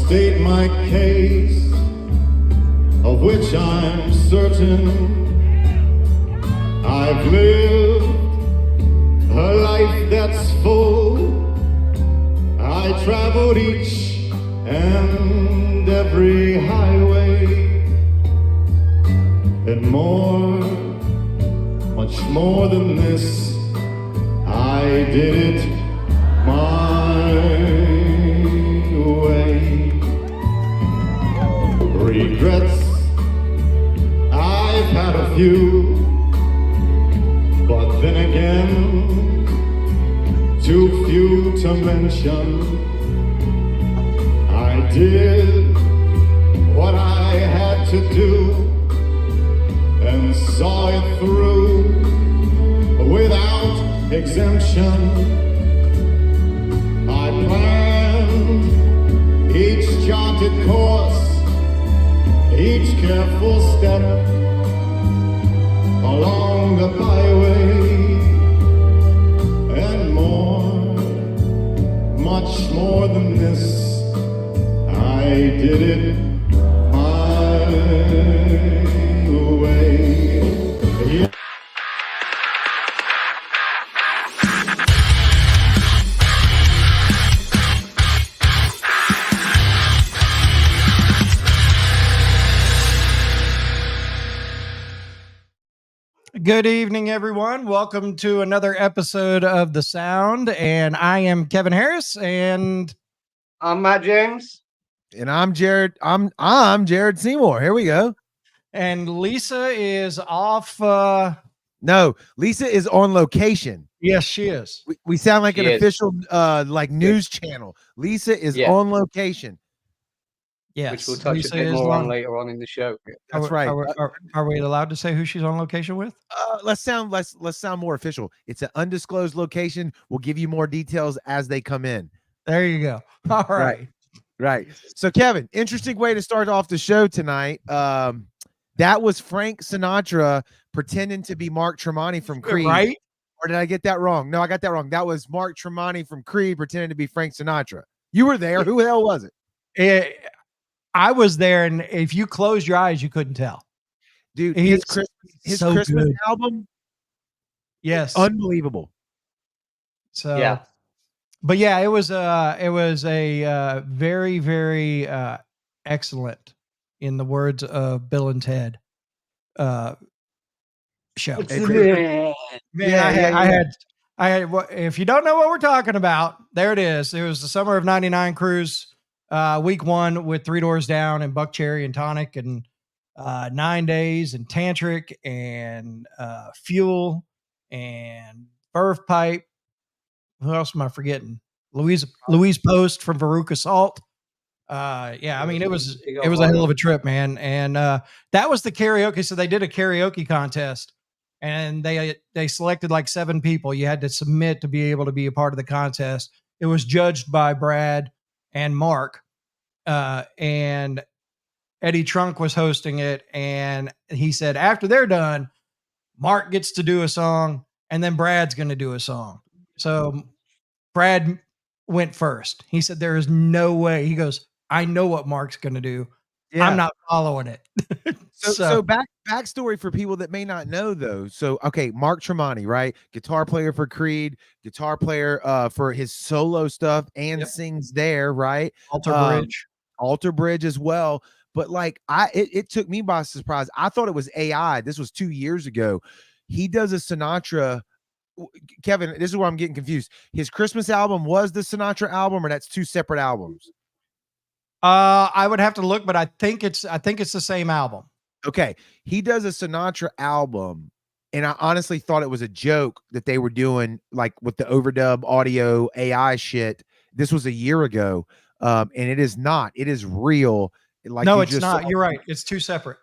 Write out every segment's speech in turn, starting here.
state my case, of which I'm certain. I've lived a life that's full. I traveled each and every highway, and more, much more than this, I did it my way. Regrets, I've had a few, but then again, too few to mention. I did what I had to do and saw it through without exemption. I planned each charted course, each careful step along the byway, and more, much more than this, I did it my way. Yeah. Good evening, everyone. Welcome to another episode of The Sound. And I am Kevin Harris, and I'm Matt James. And I'm Jared. I'm Jared Seymour. Here we go. And Lisa is off. No, Lisa is on location. Yes, she is. We sound like She an is. official like news channel. Lisa is on location. Yes, Which we'll touch Lisa a bit is more on on- later on in the show. That's right. Are we allowed to say who she's on location with? Let's sound more official. It's an undisclosed location. We'll give you more details as they come in. There you go. All right. Right. So, Kevin, interesting way to start off the show tonight. That was Frank Sinatra pretending to be Mark Tremonti from Creed. Right? Or did I get that wrong? No, I got that wrong. That was Mark Tremonti from Creed pretending to be Frank Sinatra. You were there. Who the hell was it? I was there, and if you closed your eyes, you couldn't tell. Dude, He's his so Christmas good. album, Yes. unbelievable. So Yeah. But yeah, it was a very, very excellent, in the words of Bill and Ted, show. Man, I had. If you don't know what we're talking about, there it is. It was the summer of '99 cruise, week one with Three Doors Down and Buck Cherry and Tonic, and 9 days and Tantric and Fuel and Burf Pipe. Who else am I forgetting? Louise Post from Veruca Salt. Yeah, I mean, it was a hell of a trip, man. And that was the karaoke. So they did a karaoke contest, and they selected like 7 people. You had to submit to be able to be a part of the contest. It was judged by Brad and Mark, and Eddie Trunk was hosting it. And he said, after they're done, Mark gets to do a song, and then Brad's going to do a song. So Brad went first. He said, there is no way. He goes, I know what Mark's going to do. Yeah. I'm not following it. So backstory for people that may not know, though. So, okay, Mark Tremonti, right? Guitar player for Creed, guitar player for his solo stuff, and sings there, right? Alter Bridge as well. But like it took me by surprise. I thought it was AI. This was 2 years ago. He does a Sinatra. Kevin, this is where I'm getting confused. His Christmas album was the Sinatra album, or that's 2 separate albums? I would have to look, but I think it's the same album. Okay. He does a Sinatra album, and I honestly thought it was a joke that they were doing like with the overdub audio AI shit. This was a year ago. And it is not. It is real. Like, no, it's not. You're right. It's 2 separate.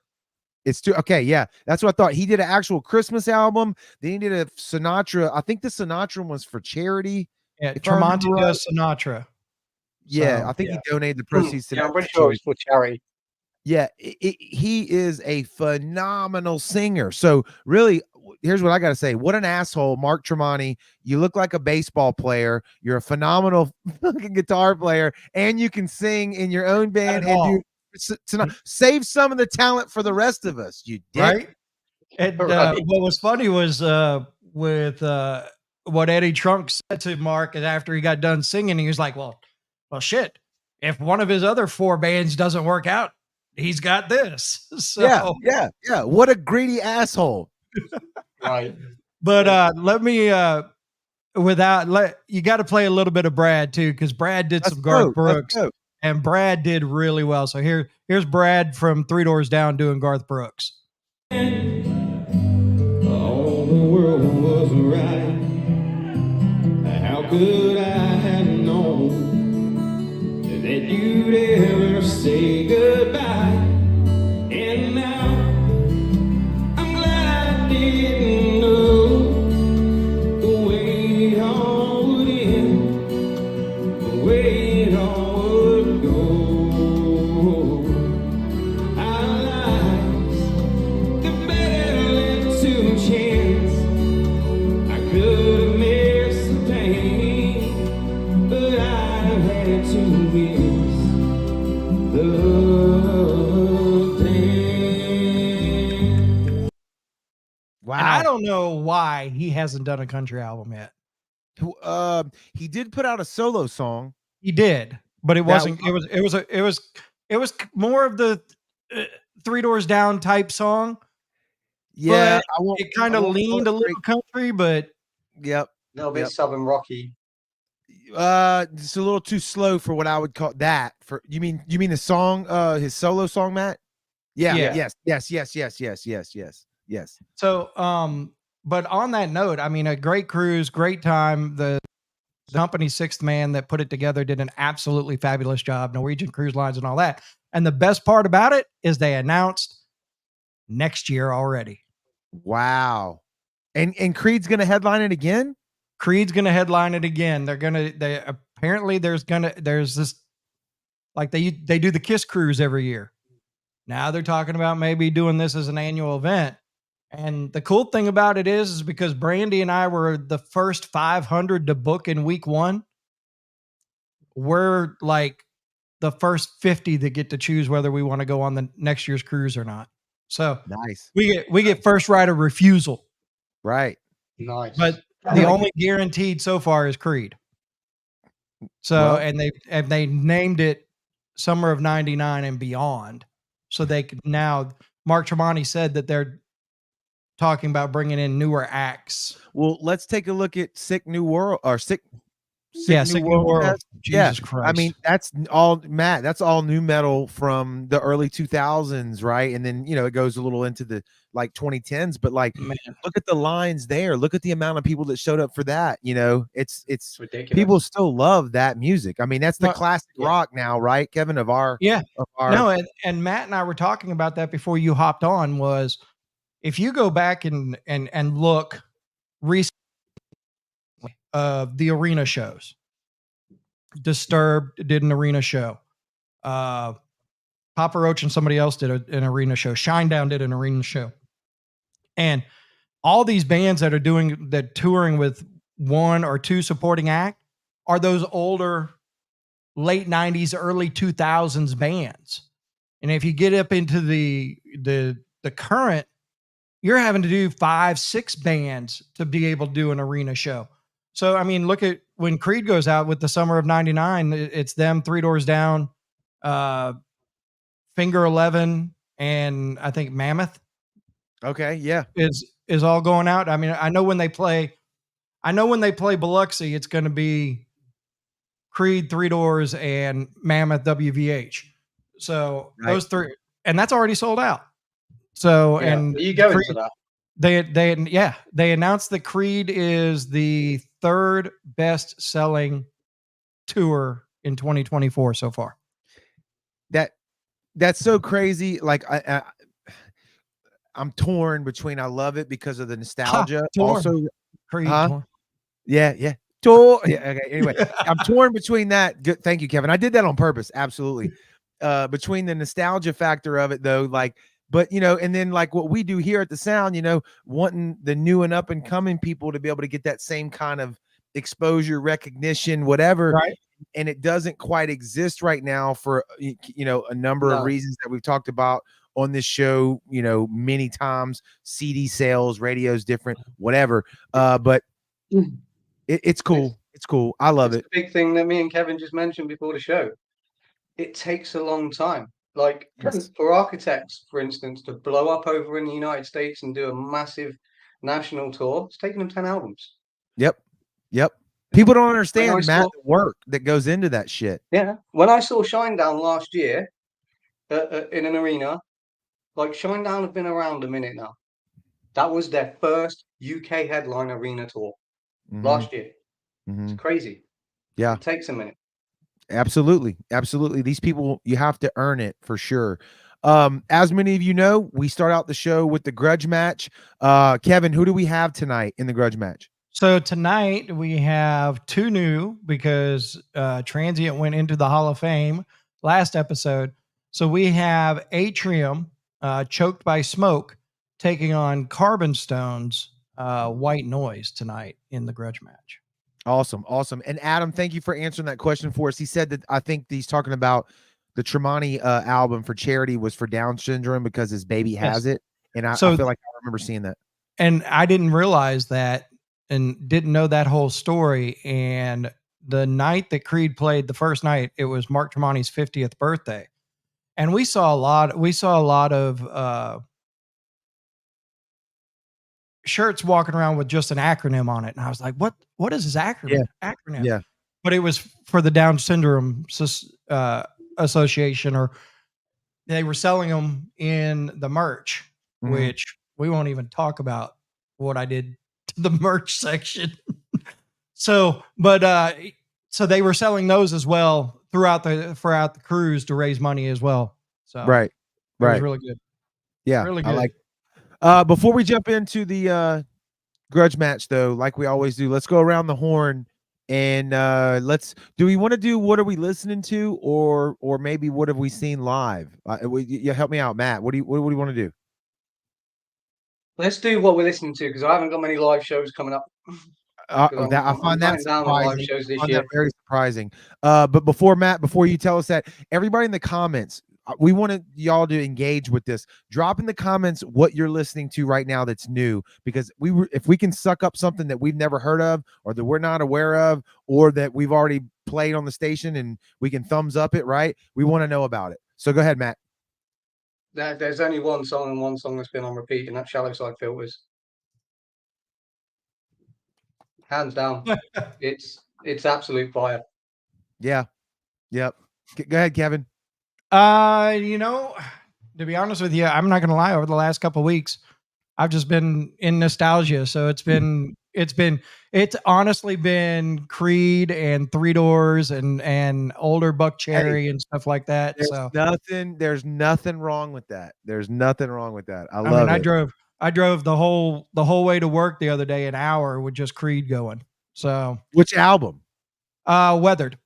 It's 2. Okay, yeah. That's what I thought. He did an actual Christmas album. Then he did a Sinatra. I think the Sinatra one was for charity. Yeah, Tremonti does Sinatra. Yeah, So, I think he donated the proceeds to Yeah, that. I'm pretty sure it's for charity. Yeah, he is a phenomenal singer. So really, here's what I got to say. What an asshole, Mark Tremonti. You look like a baseball player. You're a phenomenal fucking guitar player, and you can sing in your own band and do save some of the talent for the rest of us. You dick. Right. And Right. what was funny was with what Eddie Trunk said to Mark after he got done singing, he was like, well, shit. If one of his other 4 bands doesn't work out, he's got this. So Yeah. What a greedy asshole. Right. but let me you got to play a little bit of Brad too, because Brad did some Garth Brooks, and Brad did really well. So here's Brad from Three Doors Down doing Garth Brooks. all the world was right. How could I have known that you'd ever say goodbye? And now I'm glad I didn't know the way it all would end, the way it all would go. Our lives, they're better left to chance. I could have missed the pain, but I've had to miss the dance. Wow. And I don't know why he hasn't done a country album yet. He did put out a solo song. He did, but it wasn't. It was more of the Three Doors Down type song. Yeah, but it kind of leaned a little country, but yep, A little bit Southern Rocky. it's a little too slow for what I would call that. For you mean the song, his solo song, Matt? Yeah. Yes. So, but on that note, I mean, a great cruise, great time. The company's 6th man that put it together did an absolutely fabulous job. Norwegian Cruise Lines and all that. And the best part about it is they announced next year already. Wow. And Creed's gonna headline it again. Creed's gonna headline it again. They apparently there's this, like they do the Kiss cruise every year. Now they're talking about maybe doing this as an annual event. And the cool thing about it is because Brandy and I were the first 500 to book in week 1, we're like the first 50 that get to choose whether we want to go on the next year's cruise or not. So nice. We get first right of refusal. Right. Nice. But the only guaranteed so far is Creed. So, and they named it Summer of 99 and Beyond. So they could now, Mark Tremonti said that they're talking about bringing in newer acts. Well, let's take a look at Sick New World or Sick New World. Jesus Christ. I mean, that's all new metal from the early 2000s, right? And then, it goes a little into the like 2010s, but like, man, look at the lines there. Look at the amount of people that showed up for that. It's ridiculous. People still love that music. I mean, that's the classic rock now, right, Kevin? No, and Matt and I were talking about that before you hopped on. Was if you go back and look recently of the arena shows, Disturbed did an arena show. Papa Roach and somebody else did an arena show. Shinedown did an arena show. And all these bands that are touring with 1 or 2 supporting act are those older late 90s, early 2000s bands. And if you get up into the current, you're having to do 5, 6 bands to be able to do an arena show. So, I mean, look at when Creed goes out with the Summer of 99, it's them, Three Doors Down, Finger 11, and I think Mammoth. Okay. Yeah. Is all going out. I mean, I know when they play Biloxi, it's going to be Creed, Three Doors, and Mammoth WVH. So those 3, and that's already sold out. So, and you go into that. They announced that Creed is the 3rd best selling tour in 2024 so far. That's so crazy. Like I'm torn between. I love it because of the nostalgia. Also, Creed. Yeah. Okay. Anyway, I'm torn between that. Good. Thank you, Kevin. I did that on purpose. Absolutely. Between the nostalgia factor of it, though, like But and then like what we do here at the Sound, wanting the new and up and coming people to be able to get that same kind of exposure, recognition, whatever. Right. And it doesn't quite exist right now for a number of No. reasons that we've talked about on this show, many times. CD sales, radio's different, whatever. But it's cool. It's cool. I love It's it. the big thing that me and Kevin just mentioned before the show. It takes a long time. Like Yes. for architects, for instance, to blow up over in the United States and do a massive national tour, it's taken them 10 albums. Yep. People don't When I understand, Matt, saw, the work that goes into that shit. yeah, when I saw Shinedown last year in an arena, like Shinedown have been around a minute now. That was their first UK headline arena tour last year. It's crazy. Yeah. It takes a minute. Absolutely. These people, you have to earn it for sure. As many of you know, we start out the show with the grudge match. Kevin, who do we have tonight in the grudge match? So tonight we have two new because Transient went into the Hall of Fame last episode. So we have Atrium, Choked by Smoke, taking on Carbon Stones, White Noise tonight in the grudge match. Awesome. And Adam, thank you for answering that question for us. He said that I think he's talking about the Tremonti album for charity was for Down syndrome because his baby has it. And I feel like I remember seeing that. And I didn't realize that and didn't know that whole story. And the night that Creed played, the first night, it was Mark Tremonti's 50th birthday. And we saw a lot of shirts walking around with just an acronym on it. And I was like, what is this acronym? Yeah. But it was for the Down Syndrome Association, or they were selling them in the merch, which we won't even talk about what I did to the merch section. So they were selling those as well throughout the cruise to raise money as well. So Right. it was really good. Yeah. Really good. I like before we jump into the grudge match, though, like we always do, let's go around the horn and do we want to do what are we listening to, or maybe what have we seen live? You help me out, Matt. What do you want to do? Let's do what we're listening to because I haven't got many live shows coming up. I find that surprising. Very surprising. But before you tell us that, everybody in the comments, we want y'all to engage with this. Drop in the comments what you're listening to right now that's new, because if we can suck up something that we've never heard of, or that we're not aware of, or that we've already played on the station and we can thumbs up it, right? We want to know about it. So go ahead, Matt. There's only one song that's been on repeat, and that's Shallow Side Filters. Hands down. it's absolute fire. Yeah. Yep. Go ahead, Kevin. To be honest with you, I'm not gonna lie, over the last couple of weeks, I've just been in nostalgia. So it's honestly been Creed and Three Doors and older Buck Cherry and stuff like that. There's nothing wrong with that. I love it. I drove the whole way to work the other day, an hour with just Creed going. So which album? Weathered.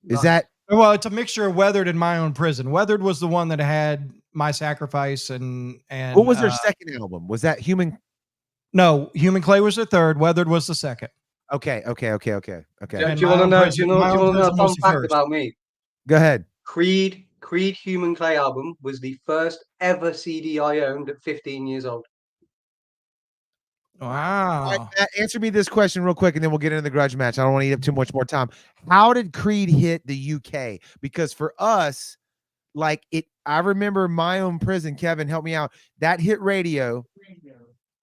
Is that? Well, it's a mixture of Weathered and My Own Prison. Weathered was the one that had My Sacrifice and what was their second album? Was that Human? No, Human Clay was the third. Weathered was the second. Okay. Do you want to know? Do you want to know a fun fact about me? Go ahead. Creed Human Clay album was the first ever CD I owned at 15 years old. Wow. All right, Matt, answer me this question real quick, and then we'll get into the grudge match. I don't want to eat up too much more time. How did Creed hit the UK? Because for us, I remember My Own Prison. Kevin, help me out. That hit radio,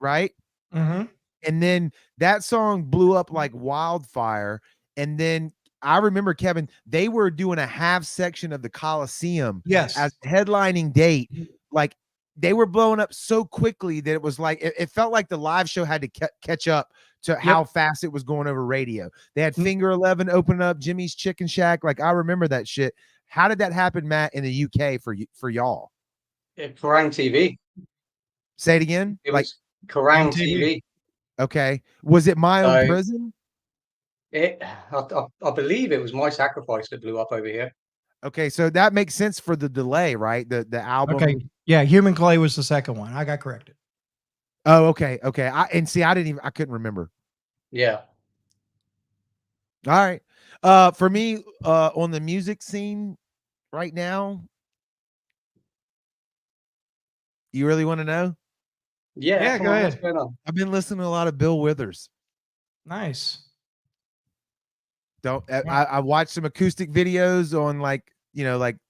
right? Mm-hmm. And then that song blew up like wildfire. And then I remember, Kevin, they were doing a half section of the Coliseum as headlining date. Like, they were blowing up so quickly that it was like it felt like the live show had to catch up to how fast it was going over radio. They had Finger 11 open up, Jimmy's Chicken Shack. Like, I remember that shit. How did that happen, Matt, in the UK for y'all? Kerrang TV. Say it again. It was Kerrang TV. Okay. Was it My Own Prison? I believe it was My Sacrifice that blew up over here. Okay, so that makes sense for the delay, right? The album. Okay. Yeah, Human Clay was the second one. I got corrected. Oh, okay. I couldn't remember. Yeah. All right. For me, on the music scene right now, you really want to know? Yeah, Yeah, come go on, what's ahead. going on? I've been listening to a lot of Bill Withers. Nice. I watched some acoustic videos on like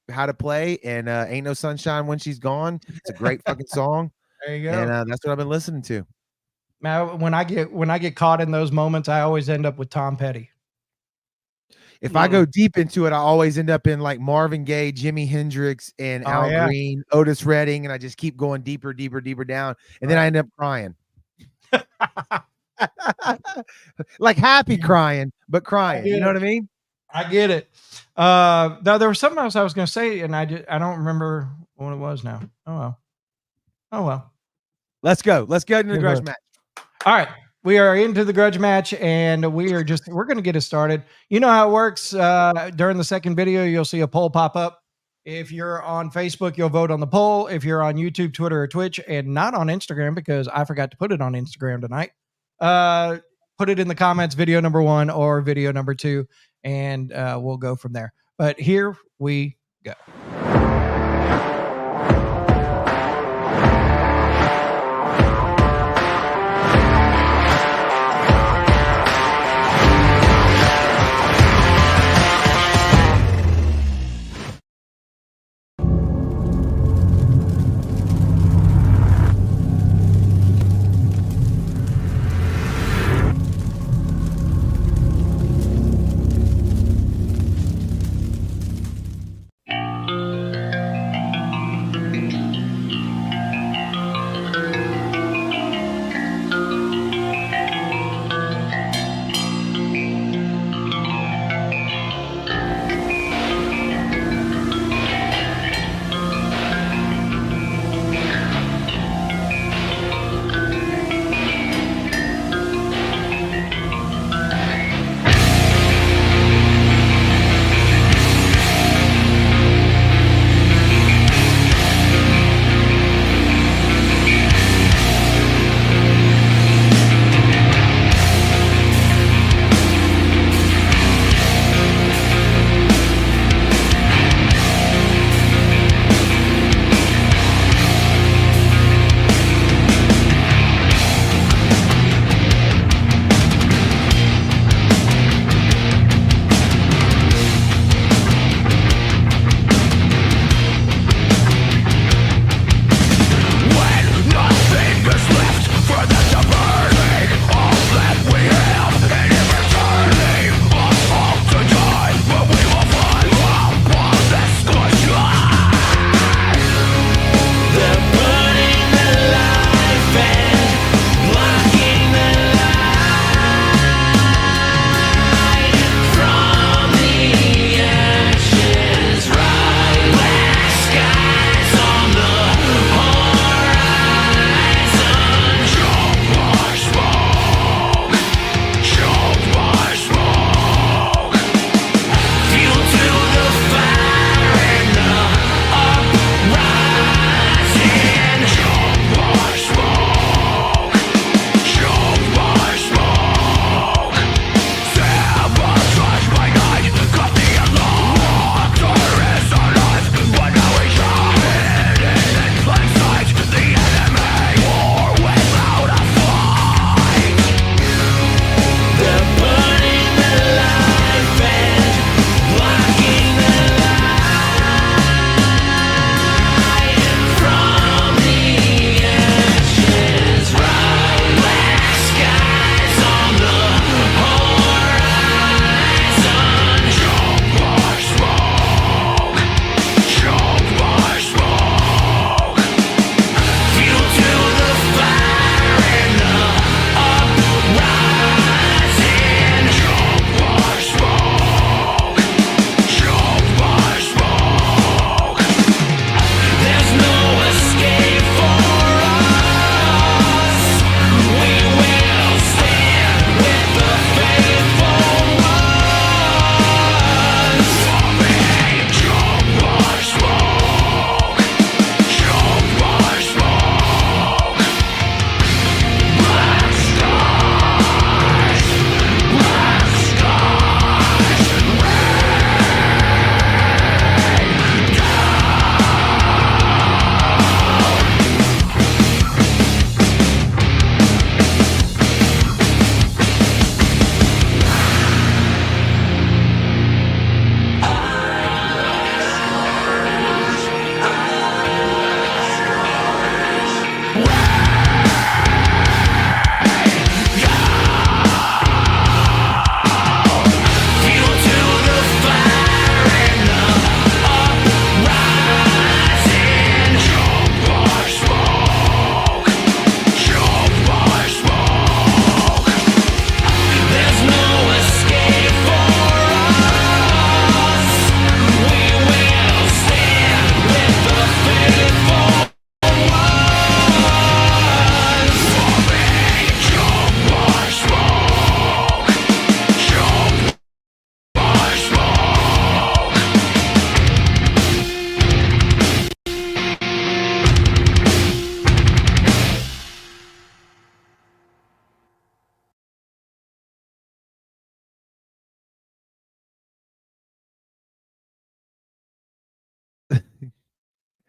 how to play, and Ain't No Sunshine When She's Gone. It's a great fucking song. There you go. And that's what I've been listening to. Now, when I get caught in those moments, I always end up with Tom Petty. If I go deep into it, I always end up in like Marvin Gaye, Jimi Hendrix, and Al Green, Otis Redding, and I just keep going deeper down, and then I end up crying. Like happy crying, but crying. You know what I mean? I get it. Now there was something else I was going to say, and I don't remember what it was now. Oh well. Let's go. Let's get into the grudge match. All right. We are into the grudge match, and we're going to get it started. You know how it works. During the second video, you'll see a poll pop up. If you're on Facebook, you'll vote on the poll. If you're on YouTube, Twitter, or Twitch, and not on Instagram, because I forgot to put it on Instagram tonight, put it in the comments, video number 1 or video number 2, and we'll go from there. But here we go.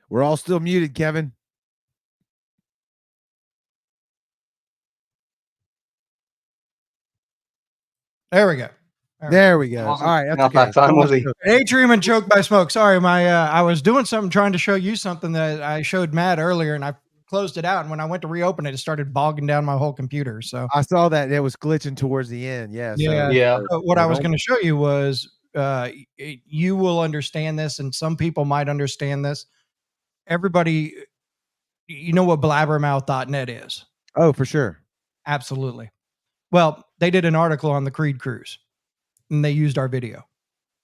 We're all still muted, Kevin. There we go. There we go. All Wasn't right, that's enough okay. that time, was he? Atrium and Choked by Smoke. Sorry, I was doing something trying to show you something that I showed Matt earlier, and I closed it out. And when I went to reopen it, it started bogging down my whole computer. So I saw that it was glitching towards the end. Yeah. yeah. Yeah. So what I was going to show you was you will understand this, and some people might understand this. Everybody, you know what blabbermouth.net is? Oh, for sure. Absolutely. Well, they did an article on the Creed cruise, and they used our video.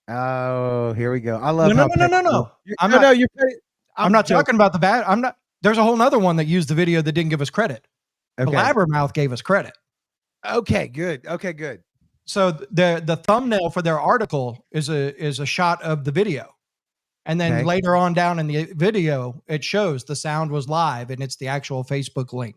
Oh, here we go. I love No. I'm not talking about the bad. I'm not. There's a whole nother one that used the video that didn't give us credit. Okay. Blabbermouth gave us credit. Okay, good. Okay, good. So the thumbnail for their article is a shot of the video, and then later on down in the video it shows the sound was live and it's the actual Facebook link.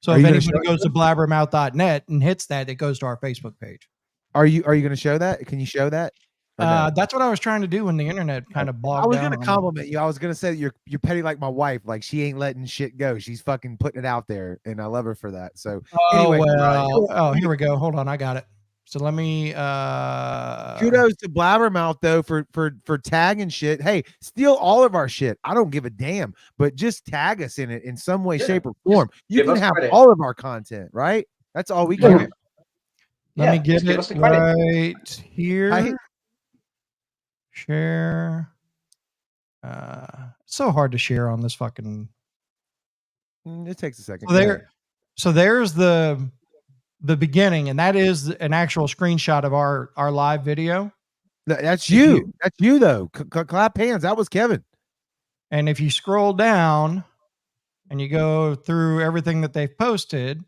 So if anybody goes to blabbermouth.net and hits that, it goes to our Facebook page. Are you going to show that? Can you show that? No? That's what I was trying to do when the internet kind of bogged down. I was going to compliment you. I was going to say that you're petty like my wife. Like she ain't letting shit go. She's fucking putting it out there, and I love her for that. So anyway, here we go. Hold on, I got it. So let me. Kudos to Blabbermouth though for tagging shit. Hey, steal all of our shit. I don't give a damn, but just tag us in it in some way, shape, or form. You can have all of our content, right? That's all we can. Let me get it right here. Share. It's so hard to share on this fucking. It takes a second. So there's the beginning, and that is an actual screenshot of our live video. That's you. That's you though. Clap hands. That was Kevin. And if you scroll down and you go through everything that they've posted,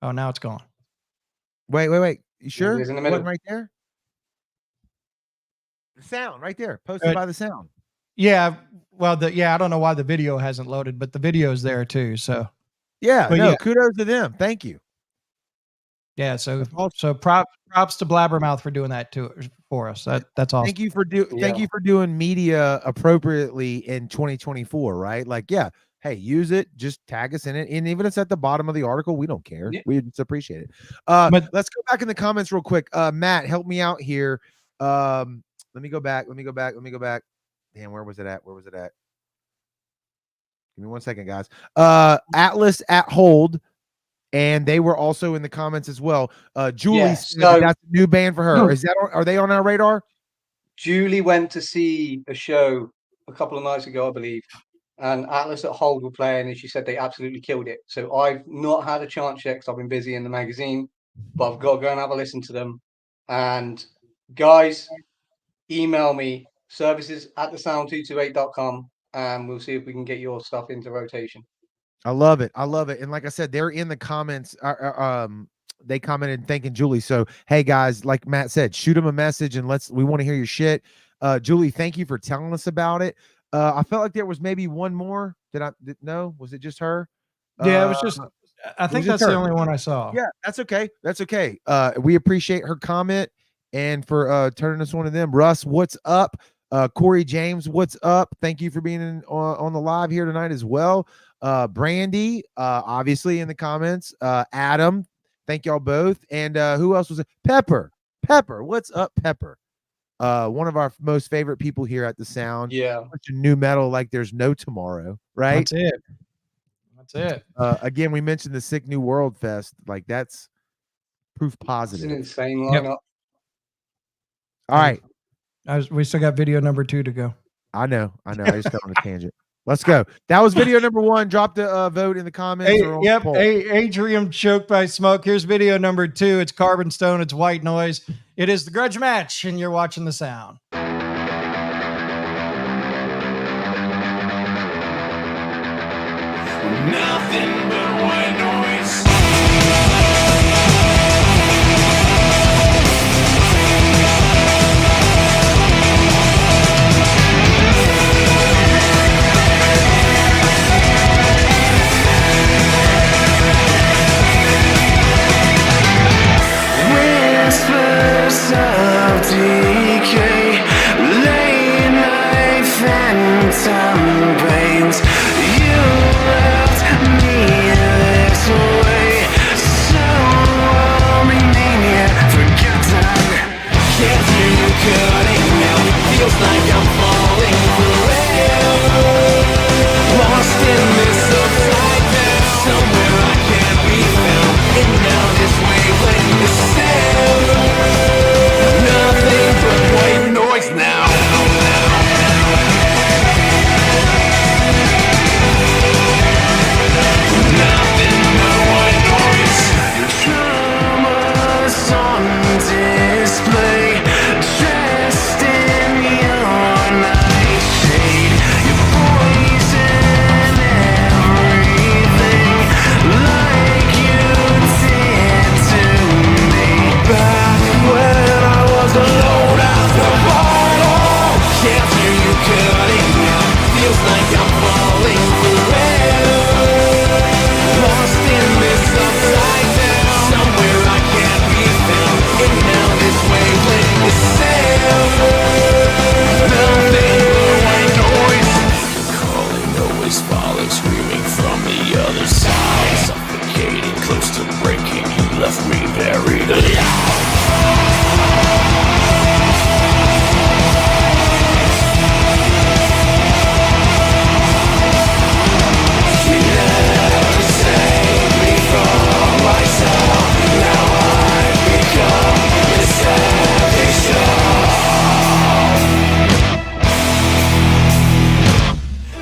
oh, now it's gone. Wait. You sure? It is in the middle. Right there. The sound right there, posted by the sound. Yeah. Well, I don't know why the video hasn't loaded, but the video is there too. So kudos to them. Thank you. Yeah. So props to Blabbermouth for doing that for us. That's awesome. Thank you for doing media appropriately in 2024, right? Like, yeah. Hey, use it. Just tag us in it. And even if it's at the bottom of the article, we don't care. Yeah. We just appreciate it. But let's go back in the comments real quick. Matt, help me out here. Let me go back. Damn, where was it at? Give me 1 second, guys. Atlas at Hold, and they were also in the comments as well. Julie said that's a new band for her. Are they on our radar? Julie went to see a show a couple of nights ago, I believe, and Atlas at Hold were playing, and she said they absolutely killed it. So I've not had a chance yet because I've been busy in the magazine, but I've got to go and have a listen to them. And guys, email me services@thesound228.com, and we'll see if we can get your stuff into rotation. I love it. And like I said, they're in the comments. They commented thanking Julie. So hey guys, like Matt said, shoot them a message and we want to hear your shit. Julie, thank you for telling us about it. I felt like there was maybe one more. No? Was it just her? Yeah, it was just. I think that's the only one I saw. Yeah, that's okay. We appreciate her comment and for turning us one of them. Russ, what's up? Corey James, what's up? Thank you for being on the live here tonight as well. Brandy, obviously in the comments. Adam, thank y'all both. And who else was it? Pepper, what's up, Pepper? One of our most favorite people here at the Sound. Yeah, such a new metal like there's no tomorrow, right? That's it. Again, we mentioned the Sick New World Fest. Like that's proof positive. It's an insane lineup. Yep. All right. We still got video number 2 to go. I know. I just got on a tangent. Let's go. That was video number 1. Drop the vote in the comments. Adrian Choked by Smoke. Here's video number 2. It's Carbon Stone. It's White Noise. It is the Grudge Match, and you're watching The Sound. Nothing but white noise. Whispers of decay, late night phantom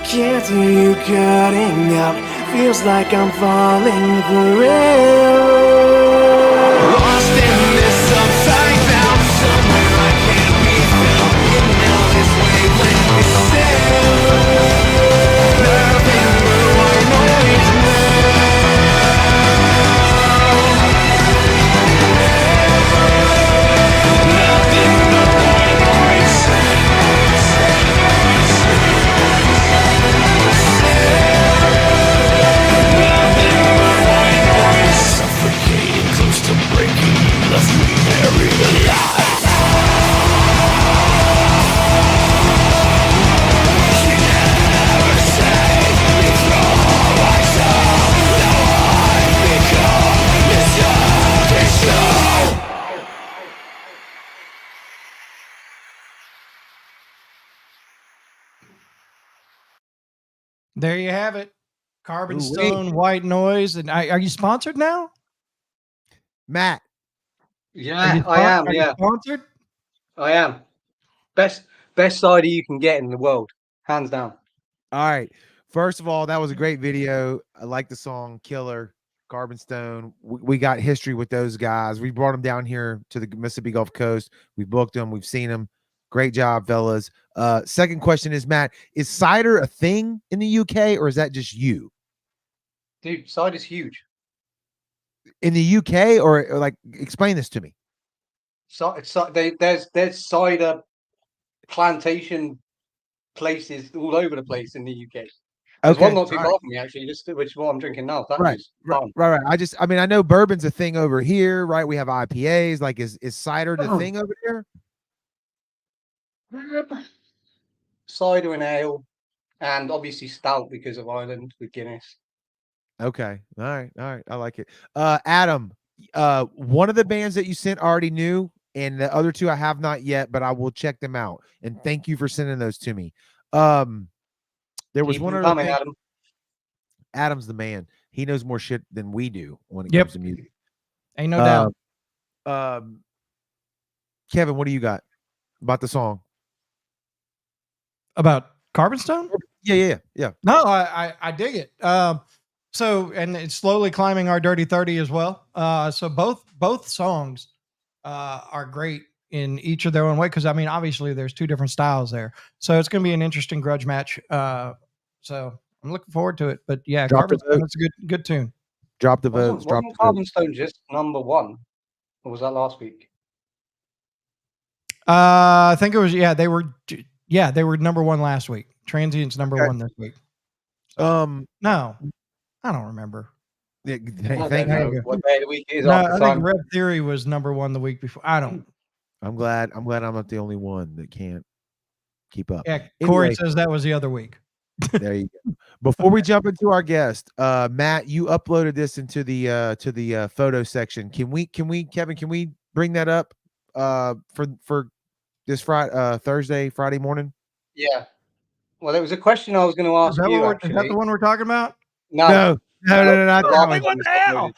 Can't hear you cutting out. Feels like I'm falling forever. Lost in this upside down. Somewhere I can't be found. You know this wavelength is severed. Nothing but white noise Nothing but white noise. Nothing but white noise. Suffocating, close to breaking. Left me buried alive. She never saved me from myself. Now I've become this empty shell. There you have it. Carbon Ooh-wee. Stone, White Noise. And are you sponsored now? Matt, Yeah, I am. Are you Yeah, sponsored? I am. Best cider you can get in the world, hands down. all right. First of all, that was a great video. I like the song Killer, Carbon Stone. We got history with those guys. We brought them down here to the Mississippi Gulf Coast. We booked them. We've seen them. Great job, fellas. Second question is, Matt, is cider a thing in the UK or is that just you? Dude, cider's huge. In the UK or like explain this to me. There's cider plantation places all over the place in the UK. There's one not too far from me actually, which is what I'm drinking now. That is fun. Right. I mean, I know bourbon's a thing over here, right? We have IPAs. Like, is cider the thing over here? Cider and ale, and obviously stout because of Ireland with Guinness. Okay. All right. I like it. Adam, one of the bands that you sent already knew, and the other two I have not yet, but I will check them out. And thank you for sending those to me. There was Keep one them other coming, thing. Adam. Adam's the man. He knows more shit than we do when it Yep. comes to music. Ain't no doubt. Kevin, what do you got about the song? About Carbon Stone? Yeah. No, I dig it. So and it's slowly climbing our Dirty 30 as well. So both songs are great in each of their own way because I mean obviously there's two different styles there. So it's going to be an interesting grudge match. So I'm looking forward to it. But yeah, Carbon Stone, it's a good tune. Drop the votes. Wasn't Carbon Stone just number one, or was that last week? I think it was they were number one last week. Transient's number one this week. So, no, I don't remember. I don't know what day of the week it is. No, I think Red Theory was number one the week before. I don't. I'm glad I'm not the only one that can't keep up. Yeah, Corey says that was the other week. There you go. Before we jump into our guest, Matt, you uploaded this into the photo section. Can we, Kevin, can we bring that up for this Friday morning? Yeah. Well, there was a question I was going to ask you. Is that the one we're talking about? No, not that one. What the hell?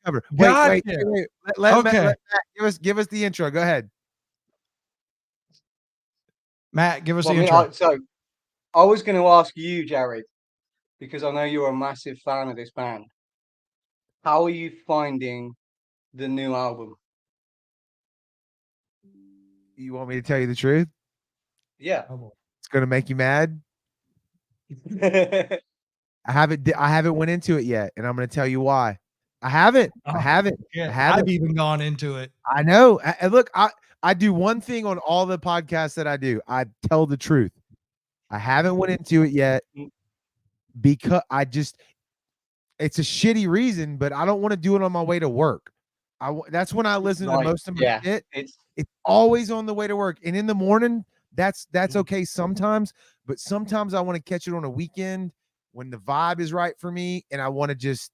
Cover. Gotcha. Wait. Let Matt give us the intro. Go ahead. Matt, give us the intro. So I was going to ask you, Jared, because I know you're a massive fan of this band. How are you finding the new album? You want me to tell you the truth? Yeah. It's going to make you mad. I haven't went into it yet, and I'm going to tell you why. I haven't. I've even gone into it. I know. Look, I do one thing on all the podcasts that I do. I tell the truth. I haven't went into it yet because it's a shitty reason, but I don't want to do it on my way to work. That's when I listen to most of my shit. It's always on the way to work. And in the morning, that's okay sometimes, but sometimes I want to catch it on a weekend when the vibe is right for me and I want to just,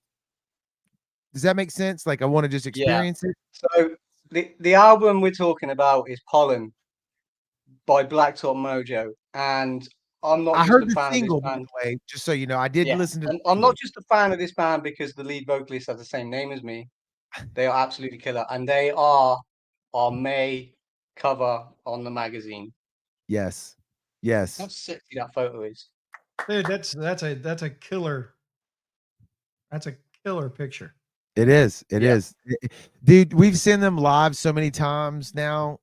does that make sense? Like I want to just experience it. So the album we're talking about is Pollen by Blacktop Mojo, and I'm not. I heard the fan single, of this by band. the way, just so you know. I did listen to. And I'm not just a fan of this band because the lead vocalist has the same name as me. They are absolutely killer, and they are our May cover on the magazine. Yes. Yes. How sexy that photo is. Dude, that's a killer. That's a killer picture. It is. It is. Dude, we've seen them live so many times now.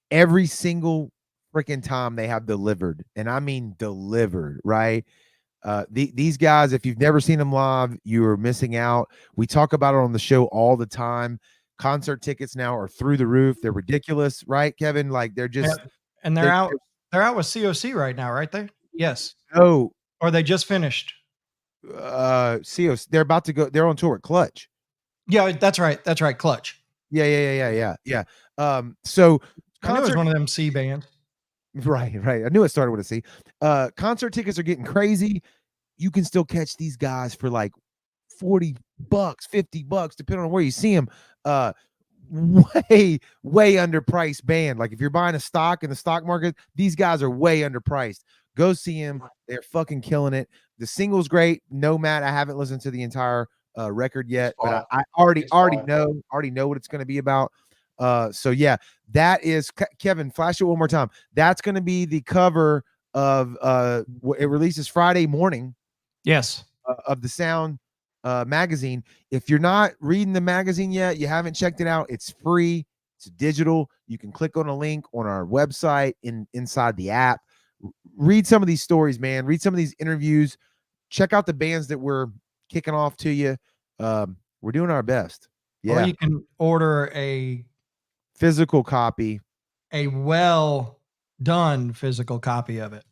Every single freaking time they have delivered, and I mean delivered, right? These guys, if you've never seen them live, you are missing out. We talk about it on the show all the time. Concert tickets now are through the roof. They're ridiculous, right, Kevin? Like they're just and they're out with COC right now, right there. Yes. Oh, or they just finished. COC, they're about to go. They're on tour with Clutch. Yeah, that's right. That's right. Clutch. Yeah. So I knew it was one of them C bands. Right. I knew it started with a C. Concert tickets are getting crazy. You can still catch these guys for like $40, $50, depending on where you see them. Way underpriced band. Like if you're buying a stock in the stock market, these guys are way underpriced. Go see them. They're fucking killing it. The single's great. Nomad, I haven't listened to the entire record yet, but I already know what it's going to be about. So yeah, that is Kevin. Flash it one more time. That's going to be the cover of it releases Friday morning. Yes, of the Sound magazine. If you're not reading the magazine yet, you haven't checked it out. It's free. It's digital. You can click on a link on our website inside the app. Read some of these stories, man. Read some of these interviews. Check out the bands that we're kicking off to you. We're doing our best. Yeah. Or you can order a physical copy, a well done physical copy of it.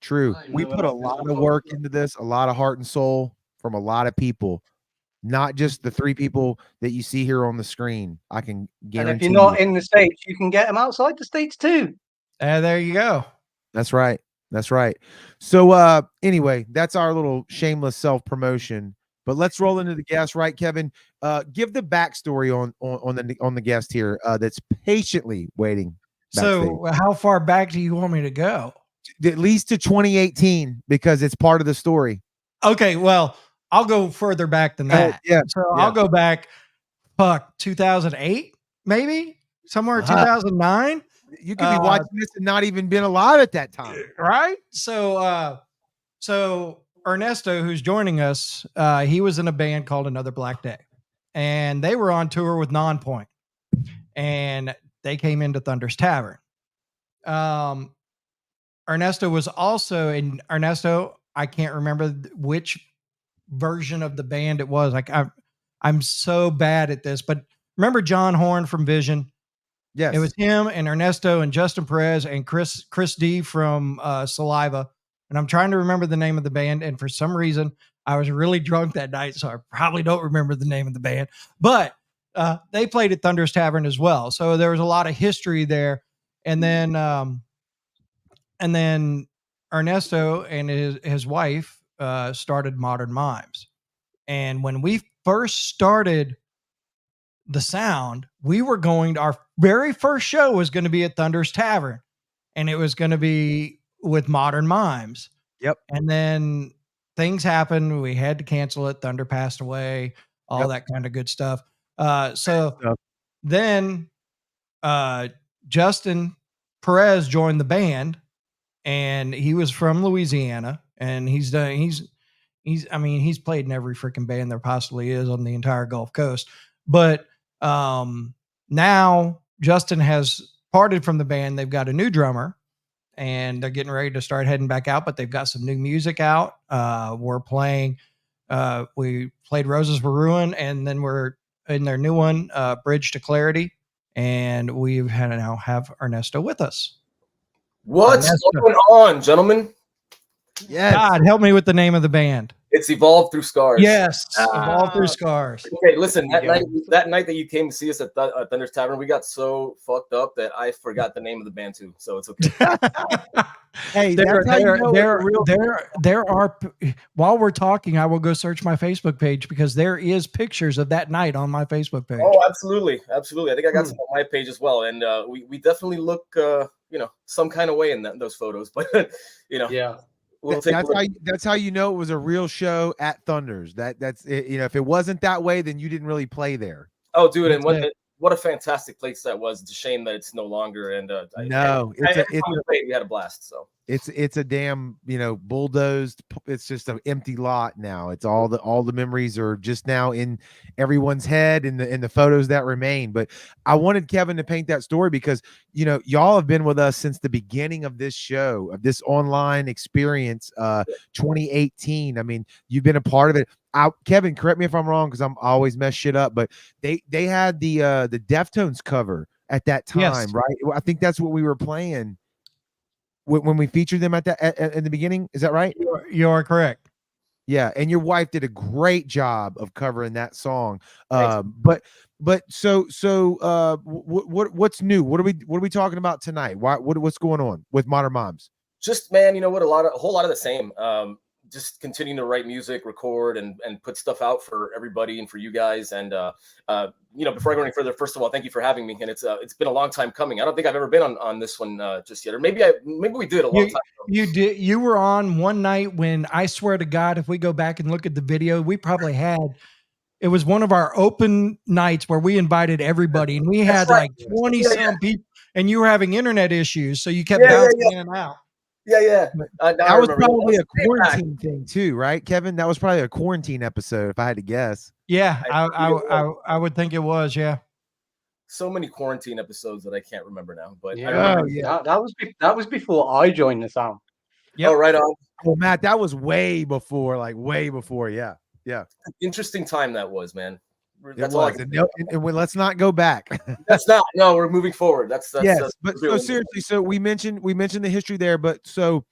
True. We put a lot of work into this, a lot of heart and soul from a lot of people, not just the 3 people that you see here on the screen. I can guarantee. And if you're not in the States, you can get them outside the States too. There you go. That's right. So anyway, that's our little shameless self-promotion. But let's roll into the guest, right, Kevin? Give the backstory on the guest here that's patiently waiting backstage. So how far back do you want me to go? At least to 2018, because it's part of the story. Okay, well, I'll go further back than that. I'll go back 2008, maybe somewhere 2009. You could be watching this and not even been alive at that time, right? So Ernesto, who's joining us, he was in a band called Another Black Day, and they were on tour with Nonpoint, and they came into Thunder's Tavern. Ernesto was also in Ernesto. I can't remember which version of the band it was. Like I'm so bad at this, but remember John Horn from Vision? Yes. It was him and Ernesto and Justin Perez and Chris D from Saliva. And I'm trying to remember the name of the band. And for some reason, I was really drunk that night, so I probably don't remember the name of the band. But they played at Thunder's Tavern as well. So there was a lot of history there. And then Ernesto and his wife started Modern Mimes. And when we first started the Sound, we were going to, our very first show was going to be at Thunder's Tavern, and it was going to be with Modern Mimes. Yep. And then things happened. We had to cancel it. Thunder passed away, all that kind of good stuff. Then Justin Perez joined the band, and he was from Louisiana, and he's played in every freaking band there possibly is on the entire Gulf Coast. But now Justin has parted from the band. They've got a new drummer, and they're getting ready to start heading back out, but they've got some new music out. We're playing, we played Roses Were Ruined, and then we're in their new one, Bridge to Clarity. And we've now have Ernesto with us. What's going on, gentlemen? Yes. God, help me with the name of the band. It's Evolved Through Scars. Yes, Evolved Through Scars. Okay, listen, that night that you came to see us at Thunder's Tavern, we got so fucked up that I forgot the name of the band too. So it's okay. Hey, there are, while we're talking, I will go search my Facebook page because there is pictures of that night on my Facebook page. Oh, absolutely. I think I got some on my page as well. And we definitely look, some kind of way in those photos, but yeah. That's how you know it was a real show at Thunder's. That's it. If it wasn't that way, then you didn't really play there. Oh, dude, and what a fantastic place that was. It's a shame that it's no longer. And we had a blast. So it's a damn, bulldozed. It's just an empty lot now. It's all the memories are just now in everyone's head in the photos that remain. But I wanted Kevin to paint that story because y'all have been with us since the beginning of this show, of this online experience, 2018. I mean, you've been a part of it. Kevin, correct me if I'm wrong because I always mess shit up, but they had the Deftones cover at that time, Yes. right? I think that's what we were playing when we featured them at in the beginning. Is that right? You are correct. Yeah, and your wife did a great job of covering that song. What's new? What are we talking about tonight? What's going on with Modern Mimes? Just, man, a whole lot of the same. Just continuing to write music, record, and put stuff out for everybody and for you guys. And before I go any further, first of all, thank you for having me. And it's been a long time coming. I don't think I've ever been on this one just yet, or maybe we did a long time ago. You did. You were on one night when, I swear to God, if we go back and look at the video, we probably had. It was one of our open nights where we invited everybody, and we had like 20 some people, and you were having internet issues, so you kept bouncing in and out. Yeah. That was probably a quarantine thing too, right, Kevin? That was probably a quarantine episode, if I had to guess. Yeah, I would think it was. Yeah. So many quarantine episodes that I can't remember now, but that was before I joined the sound. Yep. Oh, right on. Oh, Matt, that was way before. Yeah. Interesting time that was, man. That's all. And let's not go back. That's not. No, we're moving forward. That's but so seriously, so we mentioned the history there, but so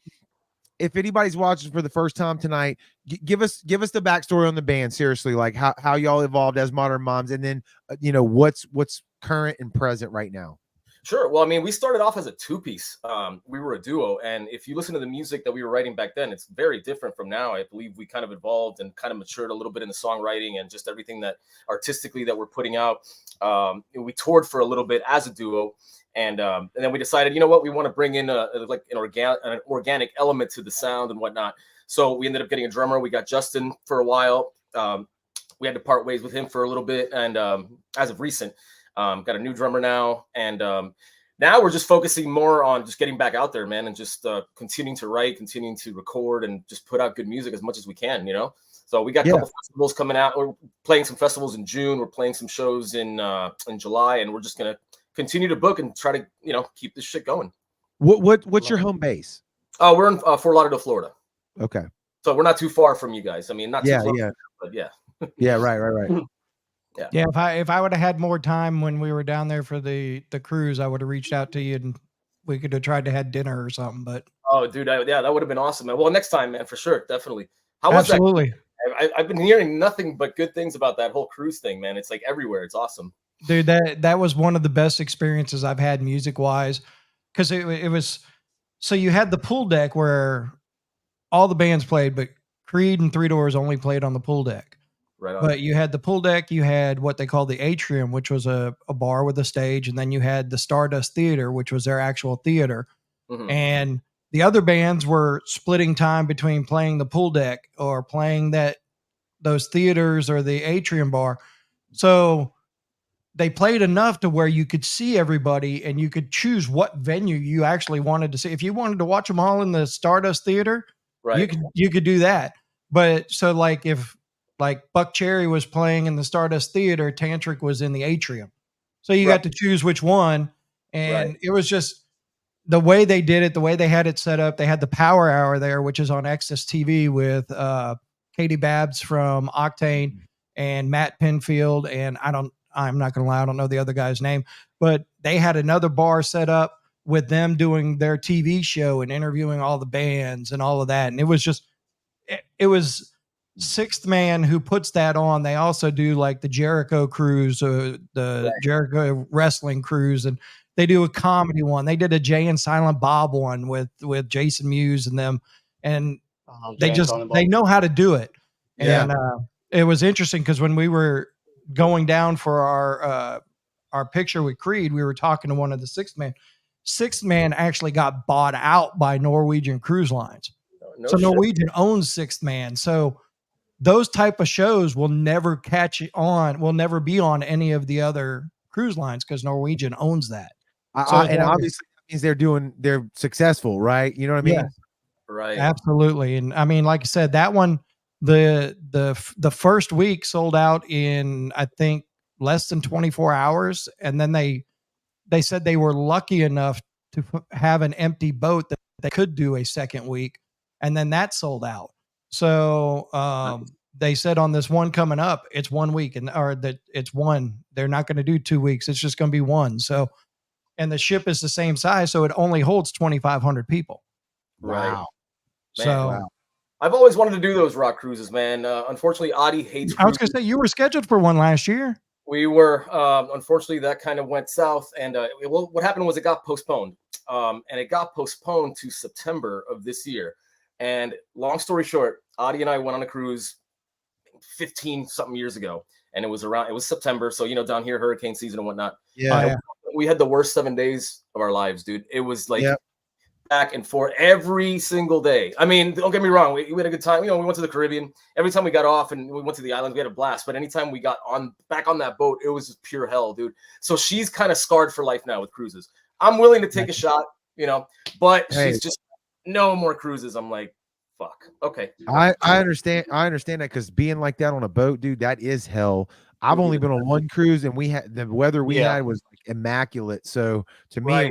if anybody's watching for the first time tonight, give us the backstory on the band. Seriously, like how y'all evolved as Modern Mimes, and then what's current and present right now. Sure. Well, I mean, we started off as a two-piece. We were a duo, and if you listen to the music that we were writing back then, it's very different from now. I believe we kind of evolved and kind of matured a little bit in the songwriting and just everything that artistically that we're putting out. We toured for a little bit as a duo, and then we decided, we want to bring in an organic element to the sound and whatnot. So we ended up getting a drummer. We got Justin for a while. We had to part ways with him for a little bit, and as of recent. Got a new drummer now, and now we're just focusing more on just getting back out there, man, and just continuing to write, continuing to record, and just put out good music as much as we can, So we got a couple festivals coming out. We're playing some festivals in June. We're playing some shows in July, and we're just gonna continue to book and try to keep this shit going. What's your home base? Oh, we're in Fort Lauderdale, Florida. Okay, so we're not too far from you guys. I mean, not too far, but yeah. Yeah, right. Yeah, if I would have had more time when we were down there for the cruise, I would have reached out to you and we could have tried to have dinner or something. But dude, that would have been awesome, man. Well, next time, man, for sure, definitely. How was Absolutely. that? I've been hearing nothing but good things about that whole cruise thing, man. It's like everywhere. It's awesome, dude. That was one of the best experiences I've had music wise, because it was. So you had the pool deck where all the bands played, but Creed and Three Doors only played on the pool deck. Right on. But you had the pool deck, you had what they call the atrium, which was a bar with a stage, and then you had the Stardust Theater, which was their actual theater. Mm-hmm. And the other bands were splitting time between playing the pool deck or playing those theaters or the atrium bar. So they played enough to where you could see everybody and you could choose what venue you actually wanted to see. If you wanted to watch them all in the Stardust Theater, right, you could do that. But so if Buck Cherry was playing in the Stardust Theater, Tantric was in the atrium. So you got to choose which one. And it was just the way they did it, the way they had it set up. They had the Power Hour there, which is on Access TV with Katie Babbs from Octane and Matt Penfield. And I'm not going to lie, I don't know the other guy's name, but they had another bar set up with them doing their TV show and interviewing all the bands and all of that. And it was just, it was Sixth Man who puts that on. They also do like the Jericho cruise, Jericho wrestling cruise, and they do a comedy one. They did a Jay and Silent Bob one with Jason Mewes and them, and they know how to do it. Yeah. And it was interesting because when we were going down for our picture with Creed, we were talking to one of the Sixth Man. Sixth Man actually got bought out by Norwegian Cruise Lines. So Norwegian owns Sixth Man. So those type of shows will never be on any of the other cruise lines because Norwegian owns that. And long as- obviously that means they're successful, right? You know what I mean? Yeah. Right. Absolutely. And I mean, like I said, that one, the first week sold out in, I think, less than 24 hours. And then they said they were lucky enough to have an empty boat that they could do a second week. And then that sold out. So they said on this one coming up, it's 1 week or that it's one. They're not going to do 2 weeks. It's just going to be one. So, and the ship is the same size. So it only holds 2,500 people. Right. Wow. So wow. I've always wanted to do those rock cruises, man. Unfortunately, Adi hates I was going to say you were scheduled for one last year. We were, unfortunately, that kind of went south. And what happened was it got postponed. And it got postponed to September of this year. And long story short, Adi and I went on a cruise 15 something years ago. And it was September. So, down here, hurricane season and whatnot. Yeah. We had the worst 7 days of our lives, dude. It was like back and forth every single day. I mean, don't get me wrong. We had a good time. We went to the Caribbean. Every time we got off and we went to the island, we had a blast. But anytime we got back on that boat, it was just pure hell, dude. So she's kind of scarred for life now with cruises. I'm willing to take a shot, but she's just no more cruises. I'm like, fuck. Okay. I understand. I understand that because being like that on a boat, dude, that is hell. I've only been on one cruise and the weather we had was like immaculate. So to me,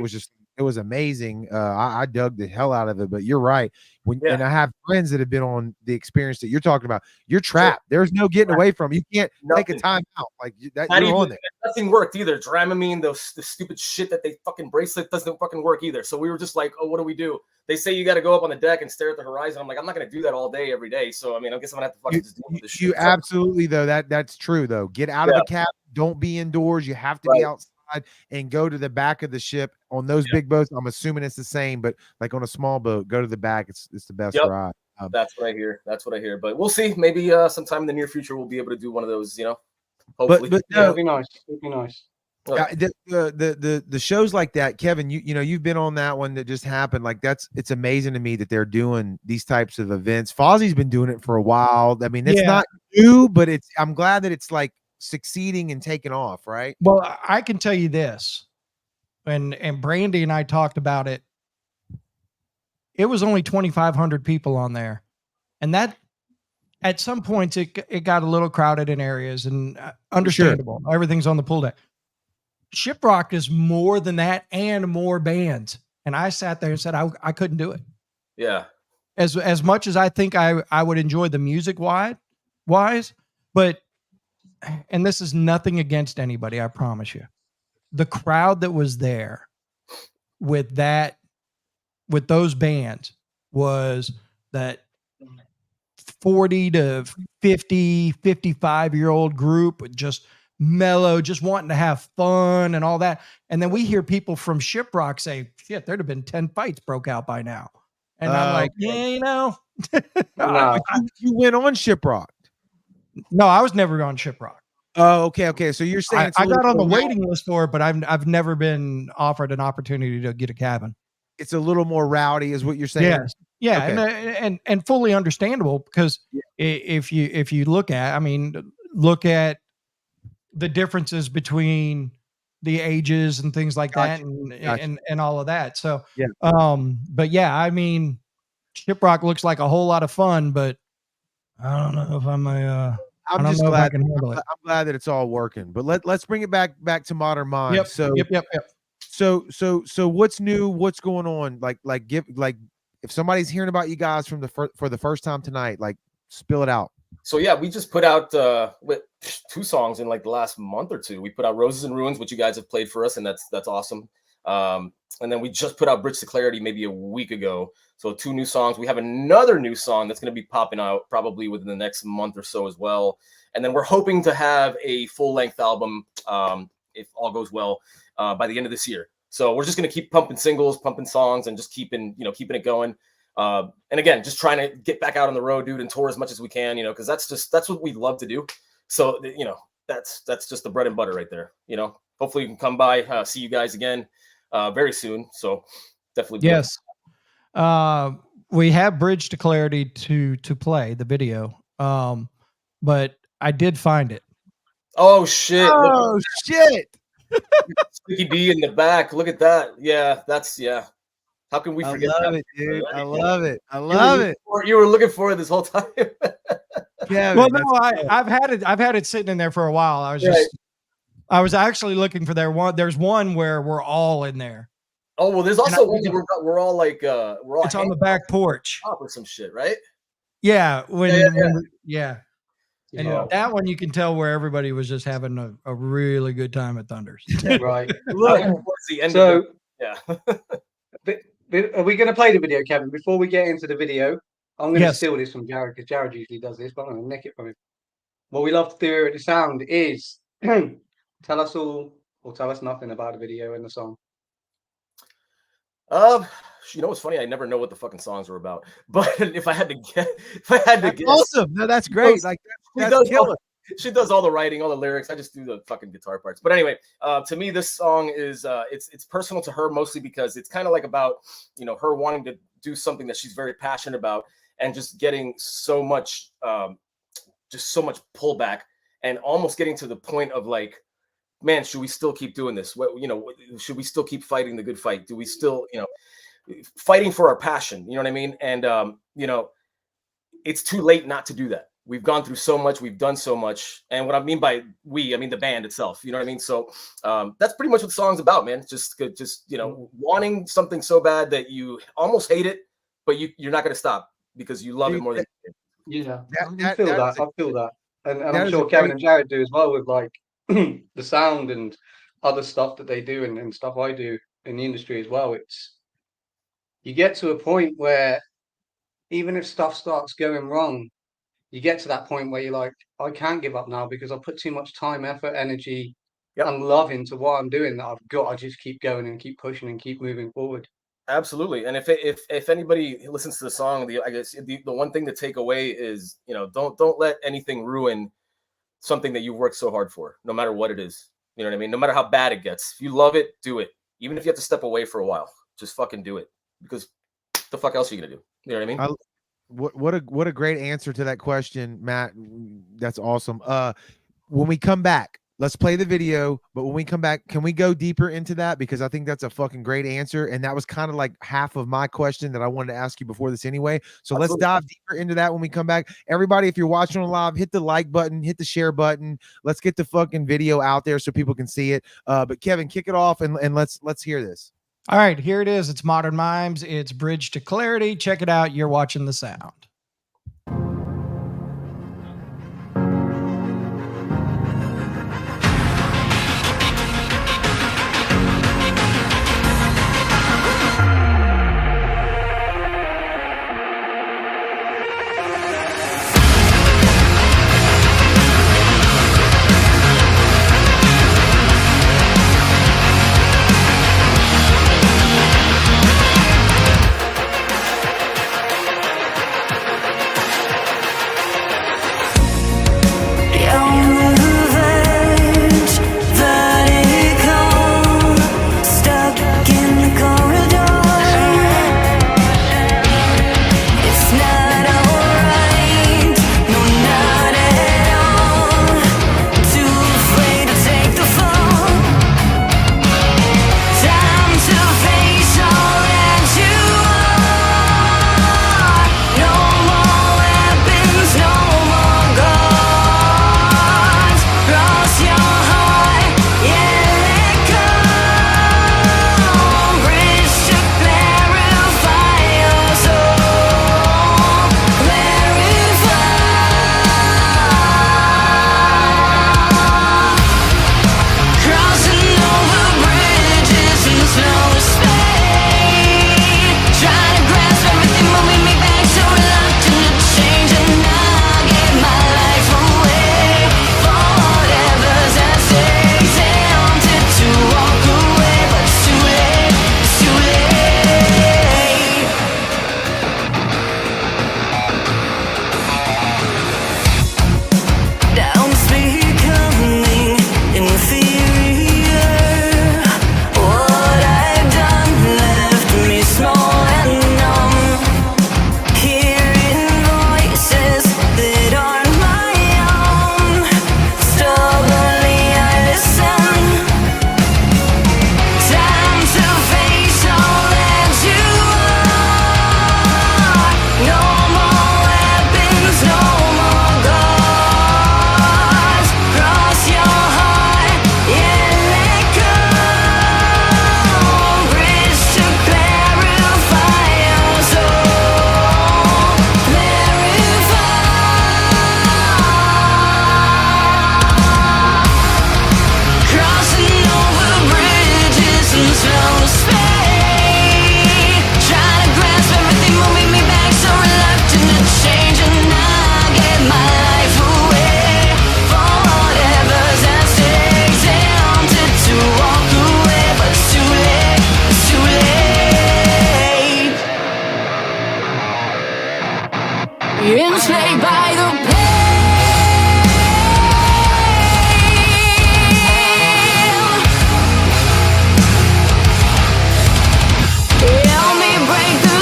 it was amazing. I dug the hell out of it, but you're right. And I have friends that have been on the experience that you're talking about. You're trapped. There's no getting away from. You can't take a time out like that. You're on there. Nothing worked either. Dramamine, the stupid shit that they fucking bracelet doesn't fucking work either. So we were just like, oh, what do we do? They say you got to go up on the deck and stare at the horizon. I'm like, I'm not going to do that all day, every day. So, I mean, I guess I'm going to have to fucking just deal with this shit. You absolutely, though, that's true, though. Get out of the cabin. Don't be indoors. You have to be outside and go to the back of the ship. On those big boats, I'm assuming it's the same, but like on a small boat, go to the back. It's the best ride. That's what I hear. But we'll see. Maybe sometime in the near future, we'll be able to do one of those, hopefully. But it'd be nice. It'd be nice. The shows like that, Kevin, you've been on that one that just happened. Like it's amazing to me that they're doing these types of events. Fozzie's been doing it for a while. I mean, it's not new, but I'm glad that it's like succeeding and taking off, right? Well, I can tell you this, and Brandy and I talked about it. It was only 2,500 people on there, and that at some points it got a little crowded in areas, and understandable. Sure. Everything's on the pool deck. Shiprock is more than that and more bands. And I sat there and said, I couldn't do it. Yeah. As much as I think I would enjoy the music wise, but, and this is nothing against anybody, I promise you. The crowd that was there with those bands was that 40 to 50, 55-year-old group just mellow, just wanting to have fun and all that. And then we hear people from Shiprock say, shit, there'd have been 10 fights broke out by now. And I'm like, no. You went on Shiprock. No, I was never on Shiprock. Oh, okay. So you're saying I got on the waiting list for it, but I've never been offered an opportunity to get a cabin. It's a little more rowdy, is what you're saying. Yes. Yeah. Okay. And fully understandable because if you look at the differences between the ages and things like that and all of that. So, but yeah, I mean, Shiprock looks like a whole lot of fun, but I don't know if I'm just glad I can handle it. I'm glad that it's all working, but let's bring it back to Modern Mimes. Yep. So what's new? What's going on? Like if somebody's hearing about you guys for the first time tonight, like spill it out. So yeah, we just put out 2 songs in like the last month or two. We put out Roses and Ruins, which you guys have played for us, and that's awesome. And then we just put out Bridge to Clarity maybe a week ago. So 2 new songs. We have another new song that's going to be popping out probably within the next month or so as well. And then we're hoping to have a full-length album, if all goes well, by the end of this year. So we're just going to keep pumping singles, pumping songs, and just keeping it going. And again, just trying to get back out on the road, dude, and tour as much as we can, because that's what we love to do. So, that's just the bread and butter right there. Hopefully you can come by, see you guys again, very soon. So definitely. Yes. We have Bridge to Clarity to play the video. But I did find it. Oh shit. Oh shit. Sticky D in the back. Look at that. Yeah, that's How can we I forget love that? it, dude. Right? I love it. I love it. You were looking for it this whole time. Kevin, Well, no, that's I've had it sitting in there for a while. Right. I was actually looking for there's one where we're all in there. Oh well, there's also one that we're all like we're all It's on the back porch. top or some shit, right? Yeah, and Yeah. that one you can tell where everybody was just having a really good time at Thunder's. Right. Towards the end So of are we going to play the video, Kevin? Before we get into the video, I'm going to Yes. steal this from Jared because Jared usually does this, but I'm going to nick it from him. What we love to do here at the sound is tell us all or tell us nothing about the video and the song. You know what's funny? I never know what the fucking songs are about. But if I had to guess, awesome. No, that's great. Like that's killer. She does all the writing, all the lyrics. I just do the fucking guitar parts. But anyway, to me, this song is it's personal to her mostly because it's kind of like about her wanting to do something that she's very passionate about and just getting so much pullback and almost getting to the point of like, man, should we still keep doing this? What should we still keep fighting the good fight? Do we still fighting for our passion? You know what I mean? And it's too late not to do that. We've gone through so much, we've done so much. And what I mean by we, I mean the band itself. You know what I mean? So that's pretty much what the song's about, man. Just wanting something so bad that you almost hate it, but you're not going to stop because you love it more than I feel that. And I'm sure Kevin and Jared do as well with like the sound and other stuff that they do and stuff I do in the industry as well. It's you get to a point where even if stuff starts going wrong, you get to that point where you're like, I can't give up now because I put too much time, effort, energy, and love into what I'm doing that I've got to just keep going and keep pushing and keep moving forward. Absolutely. And if anybody listens to the song, I guess the one thing to take away is, don't let anything ruin something that you worked so hard for, no matter what it is. You know what I mean? No matter how bad it gets. If you love it, do it. Even if you have to step away for a while, just fucking do it. Because the fuck else are you gonna do? You know what I mean? What a great answer to that question, Matt. That's awesome. When we come back, let's play the video. But when we come back, can we go deeper into that? Because I think that's a fucking great answer. And that was kind of like half of my question that I wanted to ask you before this anyway. So Let's dive deeper into that when we come back. Everybody, if you're watching on live, hit the like button, hit the share button. Let's get the fucking video out there so people can see it. But Kevin, kick it off and let's hear this. All right, here it is. It's Modern Mimes. It's Bridge to Clarity. Check it out. You're watching the sound. enslaved by the pain. Help me break the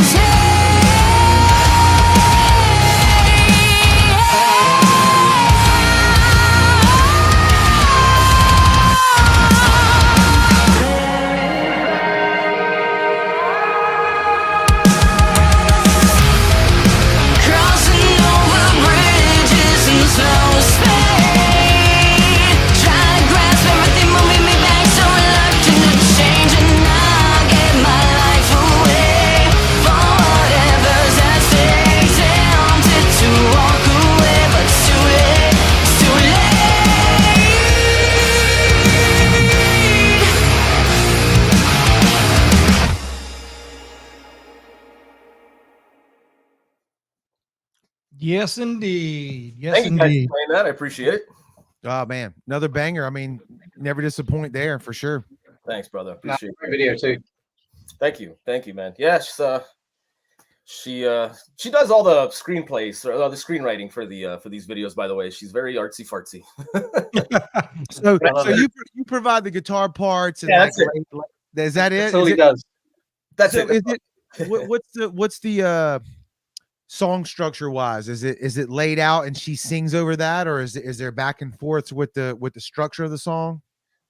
crossing over bridges in slow speed, trying to grasp everything moving me back, so reluctant to change, and I'll give my life away for whatever's at stake. Tempted to walk away, but it's too late, it's too late. Yes, indeed. Yes, Thank you guys indeed. for playing that. I appreciate it. Oh man, another banger. I mean, never disappoint there for sure. Thanks, brother. Nah, Appreciate great it. video too. Thank you, man. Yeah, she does all the screenplays or the screenwriting for these videos. By the way, she's very artsy fartsy. So, I love so it. you provide the guitar parts and Yeah, like, that's it. is that it? That's all Is he it- does. That's so it. is it what's the song structure wise? Is it laid out and she sings over that, or is there back and forth with the structure of the song?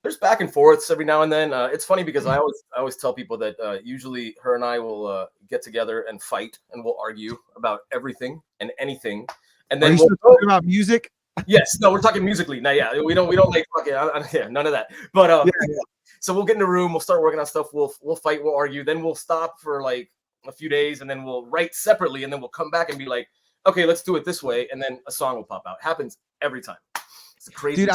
There's back and forths every now and then. It's funny because I always tell people that usually her and I will get together and fight, and we'll argue about everything and anything. And Are then you still talking about music? yes, no, we're talking musically. Now, yeah, we don't like fucking yeah, none of that. But so we'll get in the room, we'll start working on stuff, we'll fight, we'll argue, then we'll stop for like a few days, and then we'll write separately, and then we'll come back and be like, okay, let's do it this way, and then a song will pop out. It happens every time. It's crazy. Dude,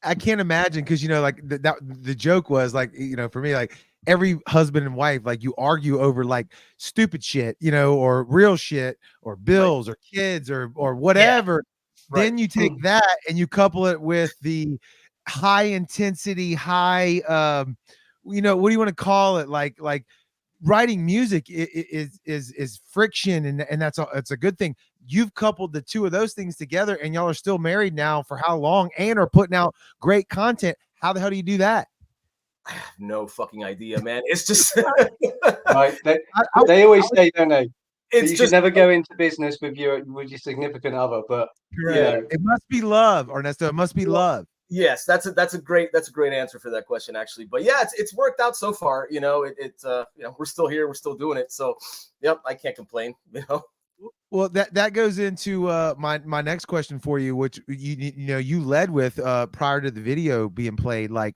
I can't imagine, because like the joke was like, for me, like every husband and wife, like you argue over like stupid shit, or real shit, or bills, or kids, or whatever. Right. Then you take that and you couple it with the high intensity, high what do you want to call it, like writing music is friction, and it's a good thing. You've coupled the two of those things together, and y'all are still married now for how long, and are putting out great content. How the hell do you do that? I have no fucking idea, man. It's just Right. They always say, don't they? That it's you just should never go into business with your significant other, but It must be love, Ernesto. It must be love. yes, that's a great answer for that question, actually. But yeah, it's worked out so far. We're still here, we're still doing it. So yep, I can't complain. Well, that goes into my next question for you, which you led with prior to the video being played, like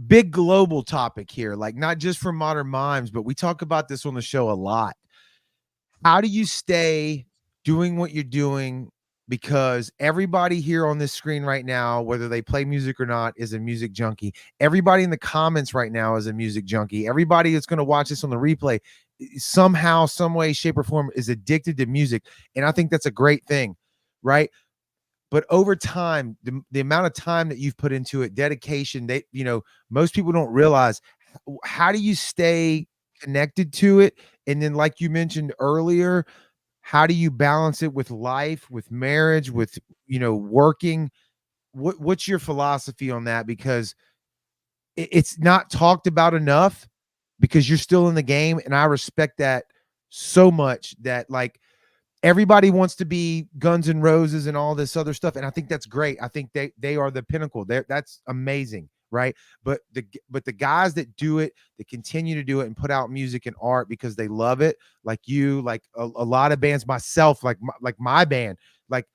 big global topic here, like not just for Modern Mimes, but we talk about this on the show a lot. How do you stay doing what you're doing? Because everybody here on this screen right now, whether they play music or not, is a music junkie. Everybody in the comments right now is a music junkie. Everybody that's going to watch this on the replay somehow, some way, shape, or form is addicted to music. And I think that's a great thing, right? But over time, the amount of time that you've put into it, dedication, most people don't realize. How do you stay connected to it? And then, like you mentioned earlier, how do you balance it with life, with marriage, with working? What's your philosophy on that? Because it's not talked about enough, because you're still in the game, and I respect that so much. That like everybody wants to be Guns N' Roses and all this other stuff, and I think that's great. I think they are the pinnacle. That's amazing, right? But the guys that do it, that continue to do it and put out music and art because they love it, like you, like a lot of bands, myself, like my band, like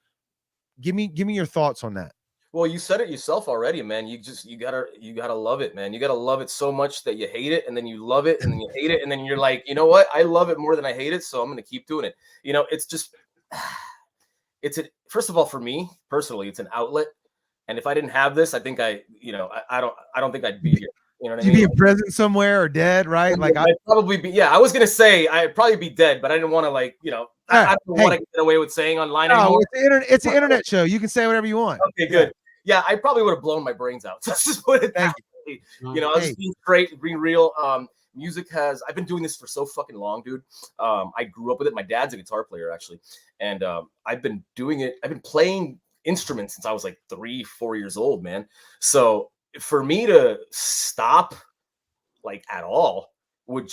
give me your thoughts on that. Well, you said it yourself already, man. You gotta love it, man. You gotta love it so much that you hate it, and then you love it, and then you hate it, and then you're like, you know what? I love it more than I hate it, so I'm gonna keep doing it. It's just, first of all, for me personally, it's an outlet. And if I didn't have this, I think I don't think I'd be here. You know what I mean? You'd be in prison somewhere or dead, right? Like I'd probably be. Yeah, I was gonna say I'd probably be dead, but I didn't want to I don't want to get away with saying online anymore. It's an internet show. You can say whatever you want. Okay, good. Yeah, I probably would have blown my brains out. Let's just put it that way. I was just being straight, being real. music has. I've been doing this for so fucking long, dude. I grew up with it. My dad's a guitar player actually, and I've been doing it. I've been playing instruments since I was like 3-4 years old, man. So for me to stop like at all would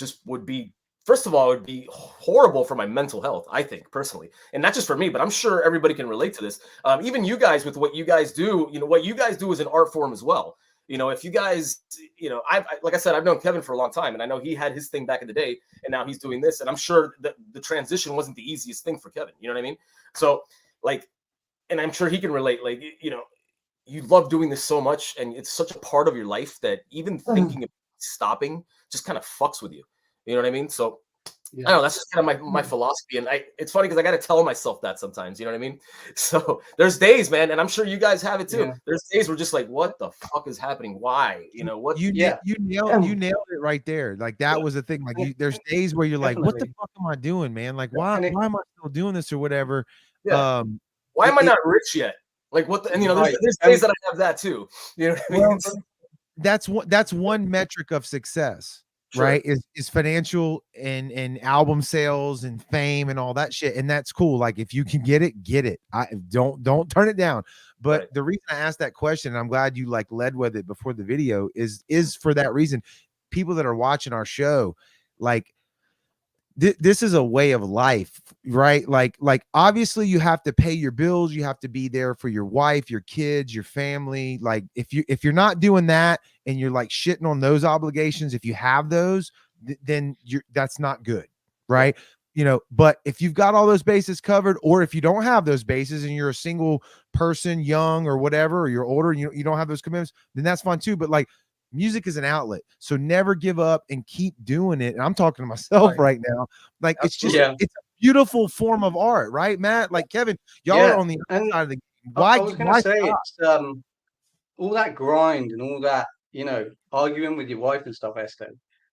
be, first of all, it would be horrible for my mental health, I think, personally. And not just for me, but I'm sure everybody can relate to this. Even you guys, with what you guys do, what you guys do is an art form as well. If you guys, like I said, I've known Kevin for a long time, and I know he had his thing back in the day, and now he's doing this. And I'm sure that the transition wasn't the easiest thing for Kevin. You know what I mean? So, like, and I'm sure he can relate. Like, you love doing this so much, and it's such a part of your life that even thinking of stopping just kind of fucks with you. You know what I mean? So I don't know. That's just kind of my philosophy. And it's funny because I got to tell myself that sometimes. You know what I mean? So there's days, man, and I'm sure you guys have it too. Yeah. There's days where just like, what the fuck is happening? Why? What? You nailed it right there. Like that was the thing. Like there's days where you're like, what the fuck am I doing, man? Like why am I still doing this or whatever? Yeah. Why am I not rich yet? Like what? And there's days that I have that too. You know what I mean? That's one metric of success. Sure. Right, is financial and album sales and fame and all that shit, and that's cool. Like if you can get it. I don't turn it down. But right. The reason I asked that question, and I'm glad you like led with it before the video, is for that reason. People that are watching our show, like this is a way of life, right? Like obviously you have to pay your bills, you have to be there for your wife, your kids, your family. Like if you're not doing that and you're like shitting on those obligations, if you have those, then that's not good, right? But if you've got all those bases covered, or if you don't have those bases and you're a single person, young or whatever, or you're older and you don't have those commitments, then that's fine too. But like music is an outlet, so never give up and keep doing it. And I'm talking to myself right now. Like it's just it's a beautiful form of art, right, Matt? Like Kevin, y'all are on the other side of the game. Why? I was going to say it's all that grind and all that, arguing with your wife and stuff, Esther.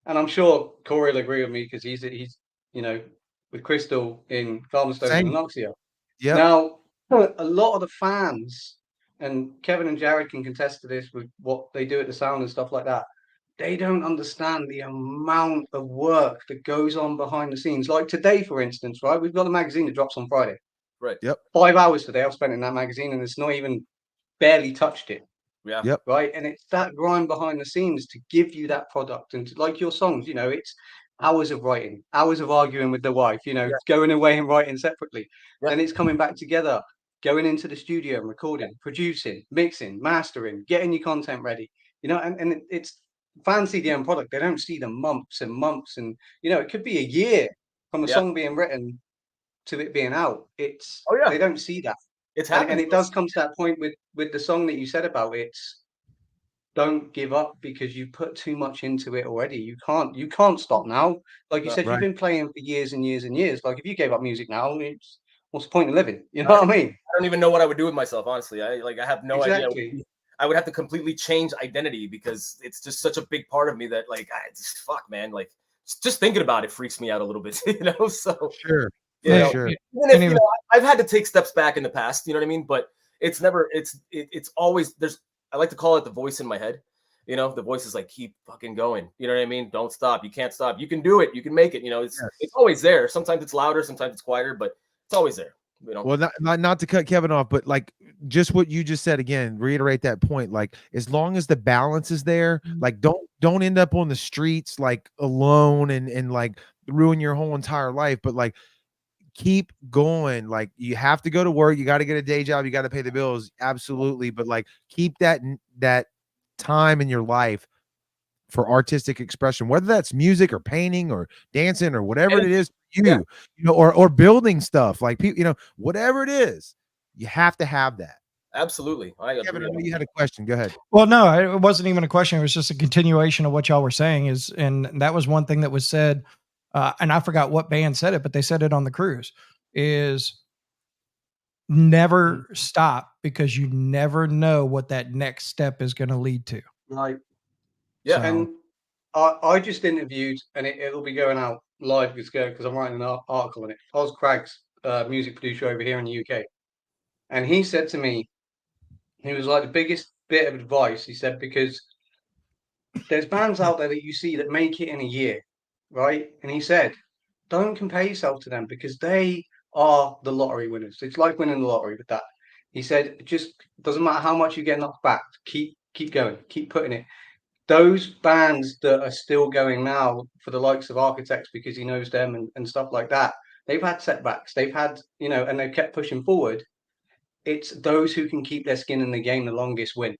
And I'm sure Corey will agree with me because he's with Crystal in Galveston and Anoxia. Yeah. Now a lot of the fans, and Kevin and Jared can contest to this with what they do at the sound and stuff like that. They don't understand the amount of work that goes on behind the scenes. Like today, for instance, right? We've got a magazine that drops on Friday. Right. Yep. 5 hours today I've spent in that magazine, and it's not even barely touched it. Yeah. Yep. Right. And it's that grind behind the scenes to give you that product. And like your songs, it's hours of writing, hours of arguing with the wife, going away and writing separately. Then it's coming back together, going into the studio and recording, producing, mixing, mastering, getting your content ready, and it's fans see the end product. They don't see the months and months. And, it could be a year from a song being written to it being out. They don't see that. It's happening. And it does come to that point with the song that you said about don't give up because you put too much into it already. You can't stop now. Like you said, you've been playing for years and years and years. Like if you gave up music now, what's the point of living? You know what I mean? I don't even know what I would do with myself, honestly. I have no idea. I would have to completely change identity because it's just such a big part of me that fuck, man. Like just thinking about it freaks me out a little bit, So sure. Sure. Even if, I've had to take steps back in the past, you know what I mean? But it's never, it's always, I like to call it the voice in my head. The voice is like, keep fucking going. You know what I mean? Don't stop. You can't stop. You can do it. You can make it. It's always there. Sometimes it's louder, sometimes it's quieter, but it's always there. Well, not to cut Kevin off, but like just what you just said again, reiterate that point. Like as long as the balance is there, like don't end up on the streets like alone and like ruin your whole entire life. But like keep going. Like you have to go to work, you got to get a day job, you got to pay the bills, absolutely, but like keep that time in your life for artistic expression, whether that's music or painting or dancing or whatever it is, or building stuff, like people, whatever it is, you have to have that. Absolutely. Kevin, I know you had a question. Go ahead. Well, no, it wasn't even a question. It was just a continuation of what y'all were saying and that was one thing that was said. And I forgot what band said it, but they said it on the cruise, is never stop because you never know what that next step is going to lead to. Right. Yeah. And I just interviewed, and it'll be going out live because I'm writing an article on it. Oz Cragg's music producer over here in the UK. And he said to me, he was like, the biggest bit of advice, he said, because there's bands out there that you see that make it in a year, right? And he said, don't compare yourself to them because they are the lottery winners. It's like winning the lottery with that. He said, it just doesn't matter how much you get knocked back. Keep going, keep putting it. Those bands that are still going now for the likes of Architects because he knows them and stuff like that, they've had setbacks. They've had, and they've kept pushing forward. It's those who can keep their skin in the game the longest win.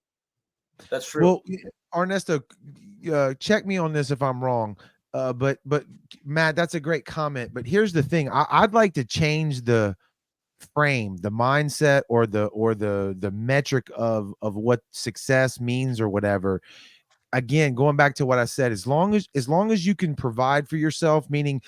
That's true. Well, Ernesto, check me on this if I'm wrong. But Matt, that's a great comment. But here's the thing: I'd like to change the frame, the mindset, or the metric of what success means or whatever. Again, going back to what I said, as long as you can provide for yourself, meaning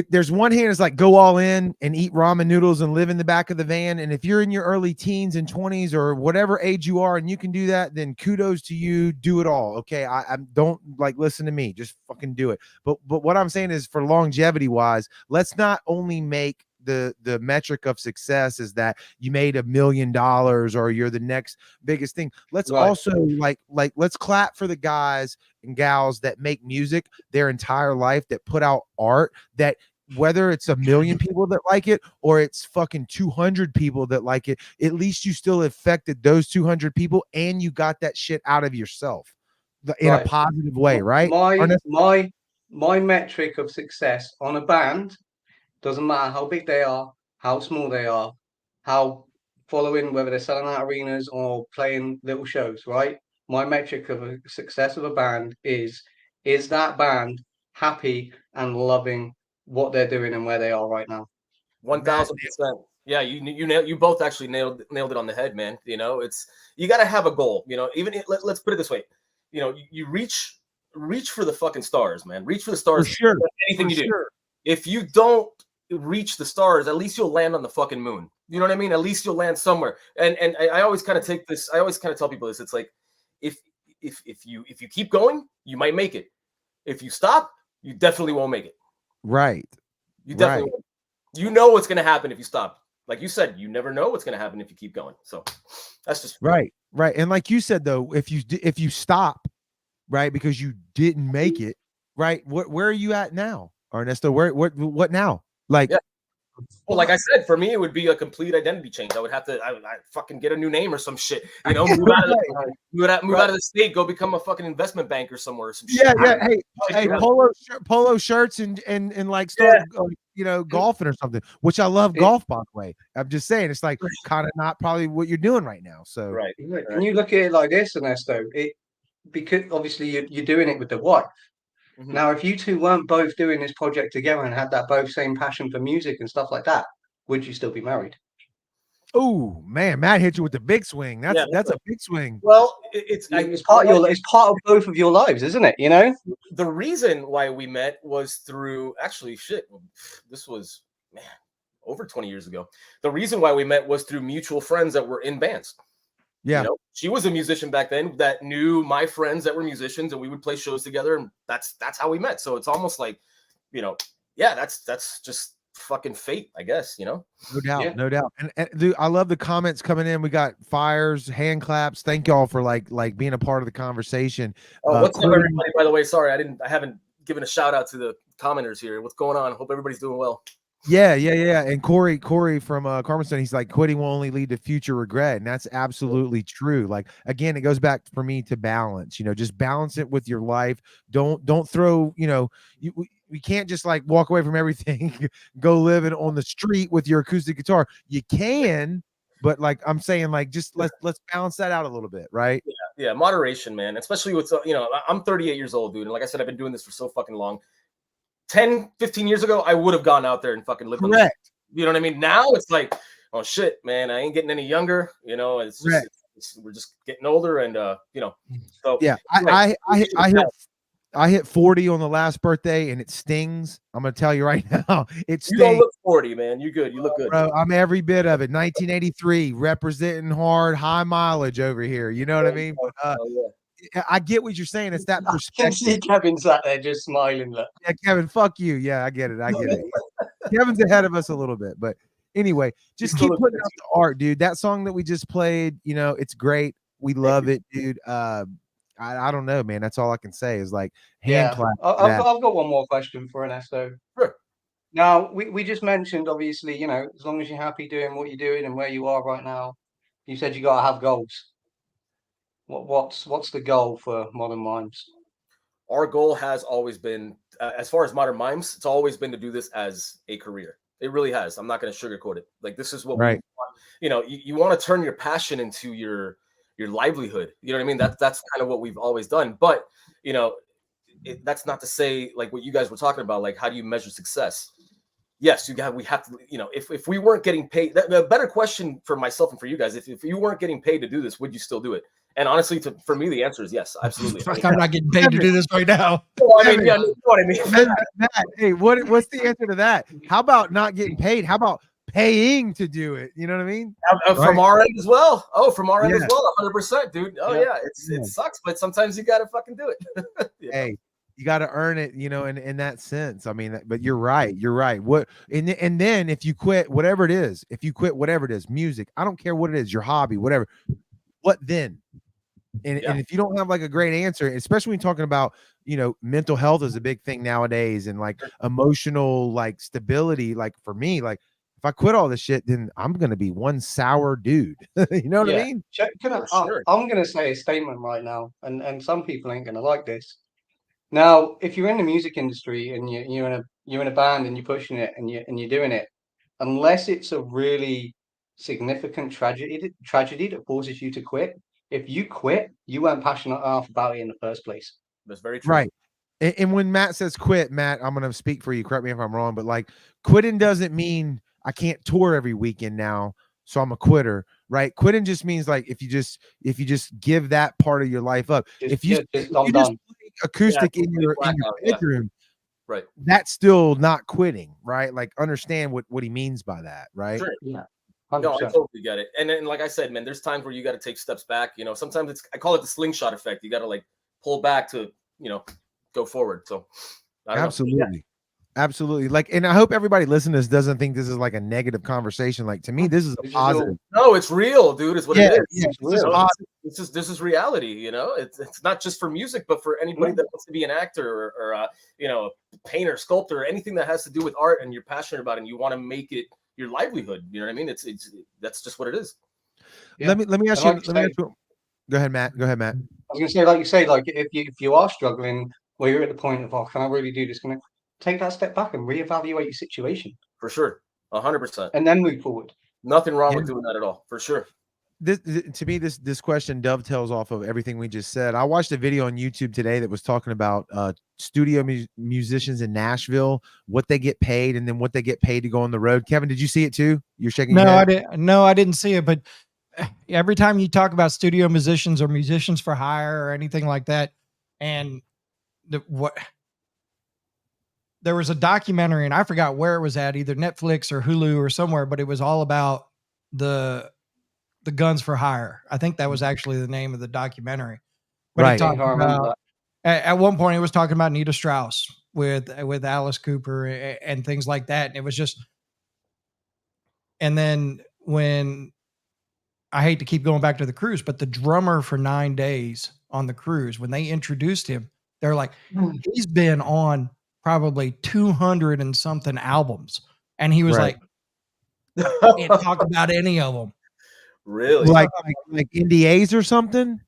there's one hand is like go all in and eat ramen noodles and live in the back of the van. And if you're in your early teens and 20s or whatever age you are and you can do that, then kudos to you. Do it all. Okay. I don't listen to me. Just fucking do it. But what I'm saying is for longevity wise, let's not only make the metric of success is that you made $1 million or you're the next biggest thing. Let's also let's clap for the guys and gals that make music their entire life, that put out art, that whether it's 1 million people that like it or it's fucking 200 people that like it, at least you still affected those 200 people and you got that shit out of yourself in a positive way, right? My metric of success on a band doesn't matter how big they are, how small they are, how following, whether they're selling out arenas or playing little shows, right? My metric of a success of a band is that band happy and loving what they're doing and where they are right now? 1000%. Yeah, you both actually nailed it on the head, man. It's you got to have a goal. Even let's put it this way. You reach for the fucking stars, man. Reach for the stars. For sure. Anything you do. If you don't reach the stars, at least you'll land on the fucking moon. You know what I mean? At least you'll land somewhere. And I always kind of take this. I always kind of tell people this. It's like if you keep going, you might make it. If you stop, you definitely won't make it. Right. You definitely won't. You know what's going to happen if you stop. Like you said, you never know what's going to happen if you keep going. So that's just right. And like you said, though, if you stop, right, because you didn't make it, right, where are you at now, Ernesto? What now? Like, well, like I said, for me, it would be a complete identity change. I would have to, I fucking get a new name or some shit. Move out of the state, go become a fucking investment banker somewhere or some shit. Yeah. Hey, polo shirts and like start, golfing or something. Which I love golf, by the way. I'm just saying, it's like kind of not probably what you're doing right now. So right. And you look at it like this, Ernesto. Because obviously you're doing it with the wife. Mm-hmm. Now, if you two weren't both doing this project together and had that both same passion for music and stuff like that, would you still be married? Oh man, Matt hit you with the big swing. That's a big swing. Well, it's part of both of your lives, isn't it? The reason why we met was through this was over 20 years ago. The reason why we met was through mutual friends that were in bands. Yeah, she was a musician back then that knew my friends that were musicians, and we would play shows together, and that's how we met. So it's almost like, that's just fucking fate, I guess. No doubt. And dude, I love the comments coming in. We got fires, hand claps. Thank y'all for like being a part of the conversation. What's up, everybody? By the way, sorry, I haven't given a shout out to the commenters here. What's going on? Hope everybody's doing well. Yeah. And Corey from Carmenstone, he's like, quitting will only lead to future regret. And that's absolutely true. Like, again, it goes back for me to balance, just balance it with your life. Don't throw, we can't just like walk away from everything, go living on the street with your acoustic guitar. You can, but like I'm saying, like, just let's balance that out a little bit. Right. Yeah. Moderation, man. Especially with, I'm 38 years old, dude. And like I said, I've been doing this for so fucking long. 10, 15 years ago, I would have gone out there and fucking lived. Correct. You know what I mean? Now it's like, oh shit, man, I ain't getting any younger. It's just, we're just getting older, and So yeah, I hit 40 on the last birthday, and it stings. I'm gonna tell you right now, it stings. You don't look 40, man. You good? You look good, bro. I'm every bit of it. 1983, representing hard, high mileage over here. You know what I mean? I get what you're saying. It's that perspective. See Kevin sat there just smiling. Look. Yeah, Kevin, fuck you. Yeah, I get it. Kevin's ahead of us a little bit, but anyway, just keep putting out the art, dude. That song that we just played, it's great. We love it, dude. I don't know, man. That's all I can say is like hand clap. I've got one more question for Ernesto. Sure. Now, we just mentioned, obviously, you know, as long as you're happy doing what you're doing and where you are right now, you said you got to have goals. What's the goal for Modern Mimes? Our goal has always been, as far as Modern Mimes, it's always been to do this as a career. It really has. I'm not going to sugarcoat it. Like, this is what we want. You know, you want to turn your passion into your livelihood. You know what I mean? That's kind of what we've always done. But, you know, that's not to say, like what you guys were talking about, like how do you measure success? Yes, we have to, you know, if we weren't getting paid, the better question for myself and for you guys, if you weren't getting paid to do this, would you still do it? And honestly, for me, the answer is yes, absolutely. I'm not getting paid to do this right now. Well, I mean, yeah, you know what I mean. Matt, hey, what's the answer to that? How about not getting paid? How about paying to do it? You know what I mean? From our end as well. Oh, from our end as Yeah. well, 100%, dude. Oh yeah, it sucks, but sometimes you gotta fucking do it. Hey, you got to earn it, you know, in that sense. I mean, but you're right. You're right. What and then if you quit whatever it is, music, I don't care what it is, your hobby, whatever. What then? And if you don't have like a great answer, especially when you're talking about, you know, mental health is a big thing nowadays, and like emotional like stability, like for me, like if I quit all this shit, then I'm gonna be one sour dude. You know what I mean? I'm going to say a statement right now, and some people ain't going to like this. Now, if you're in the music industry and you're in a band and you're pushing it and you're doing it, unless it's a really significant tragedy that forces you to quit, if you quit, you weren't passionate enough about it in the first place. That's very true. Right. And when Matt says quit, Matt, I'm going to speak for you. Correct me if I'm wrong, but like quitting doesn't mean I can't tour every weekend now, so I'm a quitter, right? Quitting just means like if you just give that part of your life up. If you just play acoustic in your bedroom, right? That's still not quitting, right? Like understand what he means by that, right? Sure. Yeah. 100%. No, I totally get it. And then, like I said, man, there's times where you got to take steps back. You know, sometimes I call it the slingshot effect. You got to like pull back to, you know, go forward. So absolutely. Absolutely. Like, and I hope everybody listening to this doesn't think this is like a negative conversation. Like to me, this is a positive. No, it's real, dude. It's what it is. Yeah, this is reality, you know. It's not just for music, but for anybody that wants to be an actor or you know, a painter, sculptor, anything that has to do with art and you're passionate about it and you want to make it your livelihood. You know what I mean? It's that's just what it is. Yeah. Let me ask you. Go ahead, Matt. I was gonna say, like you say, like if you are struggling, where you're at the point of, oh, can I really do this? Can I take that step back and reevaluate your situation? For sure, 100%, and then move forward. Nothing wrong with doing that at all. For sure. To me, this question dovetails off of everything we just said. I watched a video on YouTube today that was talking about studio musicians in Nashville, what they get paid, and then what they get paid to go on the road. Kevin, did you see it too? You're shaking your head. I didn't see it, but every time you talk about studio musicians or musicians for hire or anything like that, and there was a documentary, and I forgot where it was at, either Netflix or Hulu or somewhere, but it was all about the guns for hire. I think that was actually the name of the documentary. But right. It talked about, at one point it was talking about Nita Strauss with Alice Cooper and things like that. And it was just, and then when, I hate to keep going back to the cruise, but the drummer for 9 days on the cruise, when they introduced him, they're like, he's been on probably 200 and something albums. And he was like, I can't talk about any of them. Really? Like NDAs or something?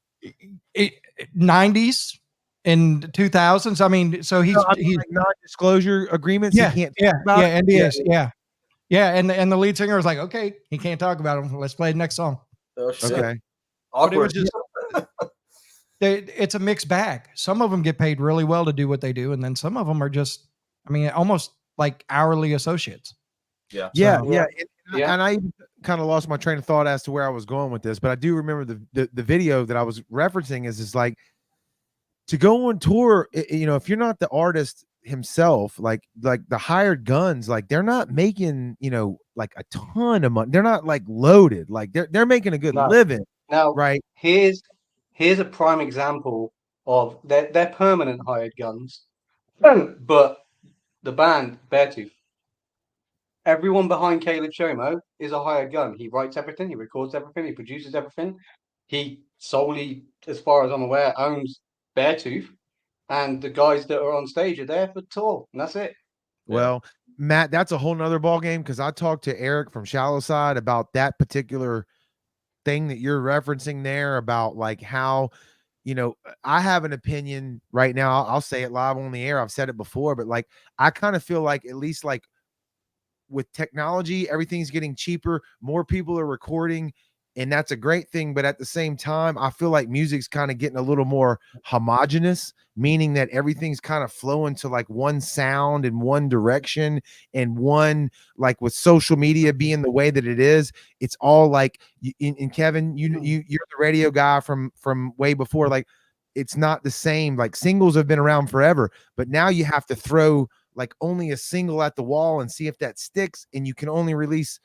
90s and 2000s. I mean, so he's like non-disclosure agreements. Yeah, he can't talk about NDAs. Yeah. And the lead singer was like, okay, he can't talk about them. Let's play the next song. Oh, shit. Okay. Awkward. It's a mixed bag. Some of them get paid really well to do what they do, and then some of them are just, I mean, almost like hourly associates. Yeah. And I even kind of lost my train of thought as to where I was going with this, but I do remember the video that I was referencing is like to go on tour. You know, if you're not the artist himself, like the hired guns, like they're not making, you know, like a ton of money. They're not like loaded, like they're making a good living. Now, right? Here's a prime example of they're permanent hired guns, but the band Beartooth. Everyone behind Caleb Shomo is a hired gun. He writes everything, he records everything, he produces everything. He solely, as far as I'm aware, owns Beartooth, and the guys that are on stage are there for tour, and that's it. Well, Matt, that's a whole nother ball game because I talked to Eric from Shallow Side about that particular thing that you're referencing there about like how, you know, I have an opinion right now. I'll say it live on the air. I've said it before, but like I kind of feel like at least like with technology, everything's getting cheaper, more people are recording, and that's a great thing. But at the same time, I feel like music's kind of getting a little more homogenous, meaning that everything's kind of flowing to like one sound in one direction, and one, like with social media being the way that it is, it's all like and Kevin, you're the radio guy from way before. Like it's not the same. Like singles have been around forever, but now you have to throw like only a single at the wall and see if that sticks, and you can only release,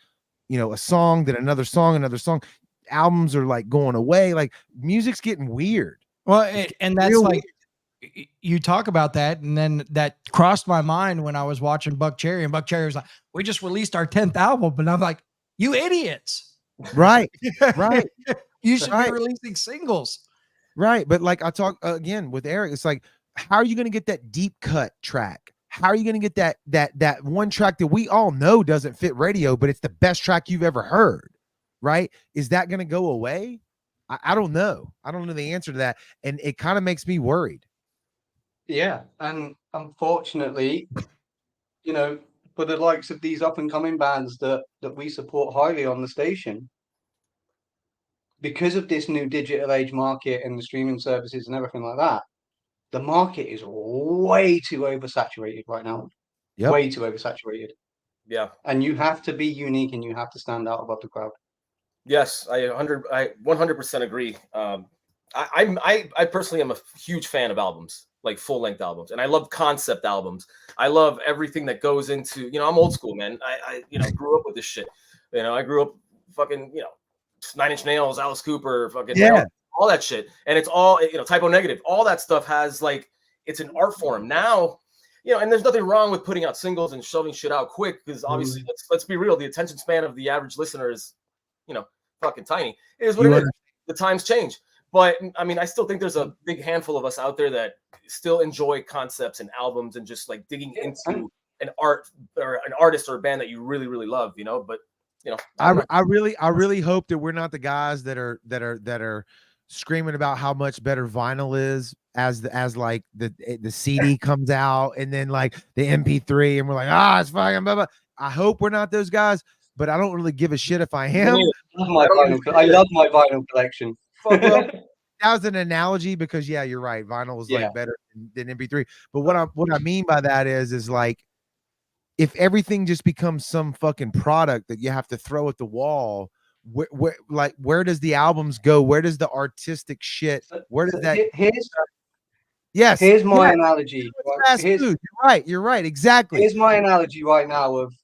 you know, a song, then another song. Albums are like going away. Like music's getting weird. Well, and that's real like you talk about that, and then that crossed my mind when I was watching Buck Cherry, and Buck Cherry was like, "We just released our 10th album," and I'm like, "You idiots!" Right, right, You should right. be releasing singles. Right. But like I talk again with Eric, it's like, how are you going to get that deep cut track? How are you going to get that one track that we all know doesn't fit radio, but it's the best track you've ever heard? Right? Is that going to go away? I don't know. I don't know the answer to that, and it kind of makes me worried. Yeah, and unfortunately, you know, for the likes of these up and coming bands that we support highly on the station, because of this new digital age market and the streaming services and everything like that, the market is way too oversaturated right now. Yep. Way too oversaturated. Yeah. And you have to be unique and you have to stand out above the crowd. Yes, I 100% agree. I personally am a huge fan of albums, like full length albums, and I love concept albums. I love everything that goes into, you know, I'm old school, man. I you know, grew up with this shit. You know, I grew up fucking, you know, Nine Inch Nails, Alice Cooper, fucking all that shit, and it's all, you know, Typo Negative. All that stuff has like, it's an art form now. You know, and there's nothing wrong with putting out singles and shoving shit out quick, because obviously, let's be real, the attention span of the average listener is, you know, fucking tiny. It is what it is. The times change. But I mean, I still think there's a big handful of us out there that still enjoy concepts and albums and just like digging into an art or an artist or a band that you really, really love, you know. But you know, I really hope that we're not the guys that are screaming about how much better vinyl is as like the CD comes out, and then like the MP3, and we're like, it's fucking blah, blah. I hope we're not those guys, but I don't really give a shit if I am. I love my vinyl collection. Well, that was an analogy because you're right. Vinyl is like better than MP3. But what I mean by that is like, if everything just becomes some fucking product that you have to throw at the wall, where does the albums go? Where does the artistic shit? Where does that? Here's my analogy. You're right. Exactly. Here's my analogy right now of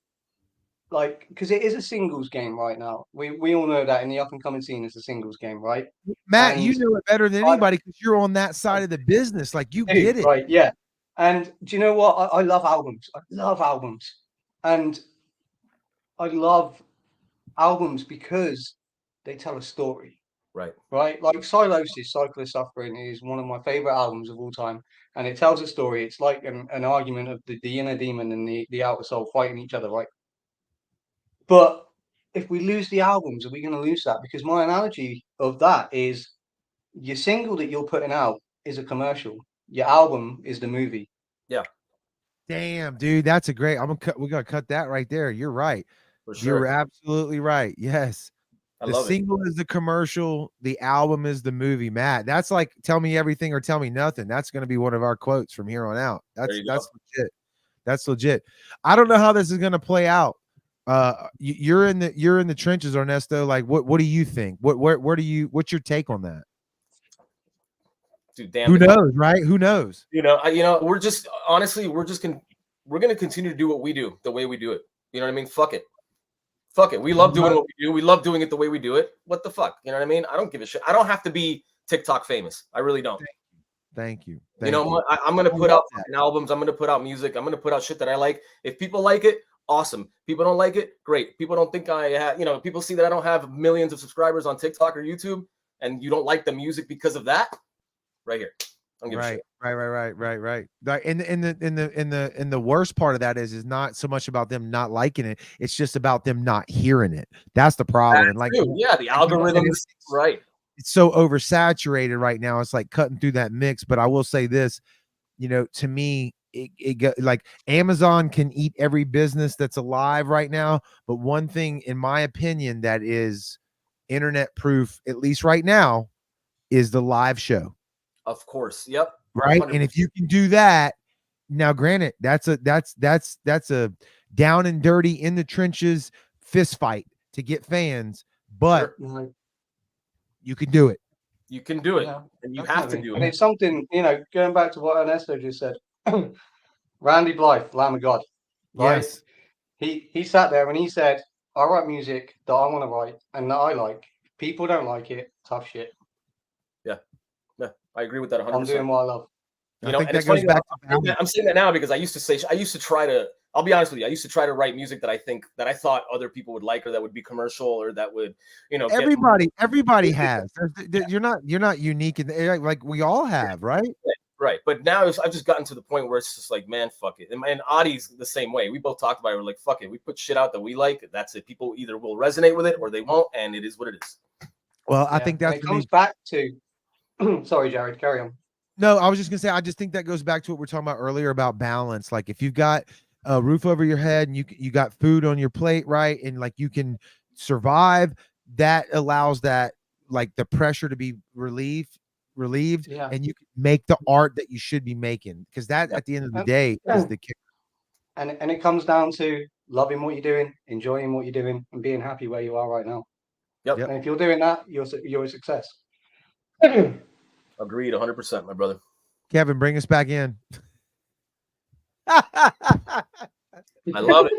like, because it is a singles game right now. We all know that in the up and coming scene, it's a singles game, right? Matt, you know it better than anybody because you're on that side of the business. Like you get it, right? Yeah. And do you know what? I love albums. I love albums, and I love albums because they tell a story. Right. Like Silosis, Cycle of Suffering is one of my favorite albums of all time. And it tells a story. It's like an argument of the inner demon and the outer soul fighting each other, right? But if we lose the albums, are we going to lose that? Because my analogy of that is your single that you're putting out is a commercial. Your album is the movie. Yeah. Damn, dude, that's a great. We're gonna cut that right there. You're right. For sure. You're absolutely right. Yes. The single is the commercial, the album is the movie. Matt, that's like tell me everything or tell me nothing. That's going to be one of our quotes from here on out. That's legit. That's legit. I don't know how this is going to play out. You're in the trenches, Ernesto. Like what do you think? What's your take on that? Dude, damn. Who knows, right? Who knows? You know, we're just honestly, we're going to continue to do what we do the way we do it. You know what I mean? Fuck it. We love doing what we do. We love doing it the way we do it. What the fuck? You know what I mean? I don't give a shit. I don't have to be TikTok famous. I really don't. Thank you. I'm going to put out albums. I'm going to put out music. I'm going to put out shit that I like. If people like it, awesome. People don't like it, great. People don't think I have, people see that I don't have millions of subscribers on TikTok or YouTube, and you don't like the music because of that, right here. I don't give a shit. Right. And the worst part of that is not so much about them not liking it. It's just about them not hearing it. That's the problem. And like, Yeah, the algorithms, right? It's so oversaturated right now. It's like cutting through that mix. But I will say this, you know, to me, it got like Amazon can eat every business that's alive right now. But one thing, in my opinion, that is internet proof, at least right now, is the live show. Of course. Yep. Right. 100%. And if you can do that, now granted, that's a down and dirty in the trenches fist fight to get fans, but you can do it. You can do it. Yeah, and you have to do And it. it's something, you know, going back to what Ernesto just said. Randy Blythe, Lamb of God, right? Yes. He sat there and he said, I write music that I want to write and that I like. People don't like it. Tough shit. Yeah, I agree with that 100%. I'm doing what I love. You know, and it's funny, I'm saying that now because I used to try to, I'll be honest with you, I used to try to write music that I thought other people would like, or that would be commercial, or that would, you know, everybody has. You're not unique in like we all have, right? Right. But now I've just gotten to the point where it's just like, man, fuck it. And Adi's the same way. We both talked about it. We're like, fuck it. We put shit out that we like. That's it. People either will resonate with it or they won't. And it is what it is. Well, I think that's it comes back to, sorry, Jared, carry on. No, I was just gonna say, I just think that goes back to what we are talking about earlier about balance. Like if you've got a roof over your head and you got food on your plate, right, and like you can survive, that allows that like the pressure to be relieved, and you can make the art that you should be making, because that at the end of the day is the kicker. And it comes down to loving what you're doing, enjoying what you're doing, and being happy where you are right now. Yep. And if you're doing that, you're a success. Agreed, 100%, my brother. Kevin, bring us back in. I love it.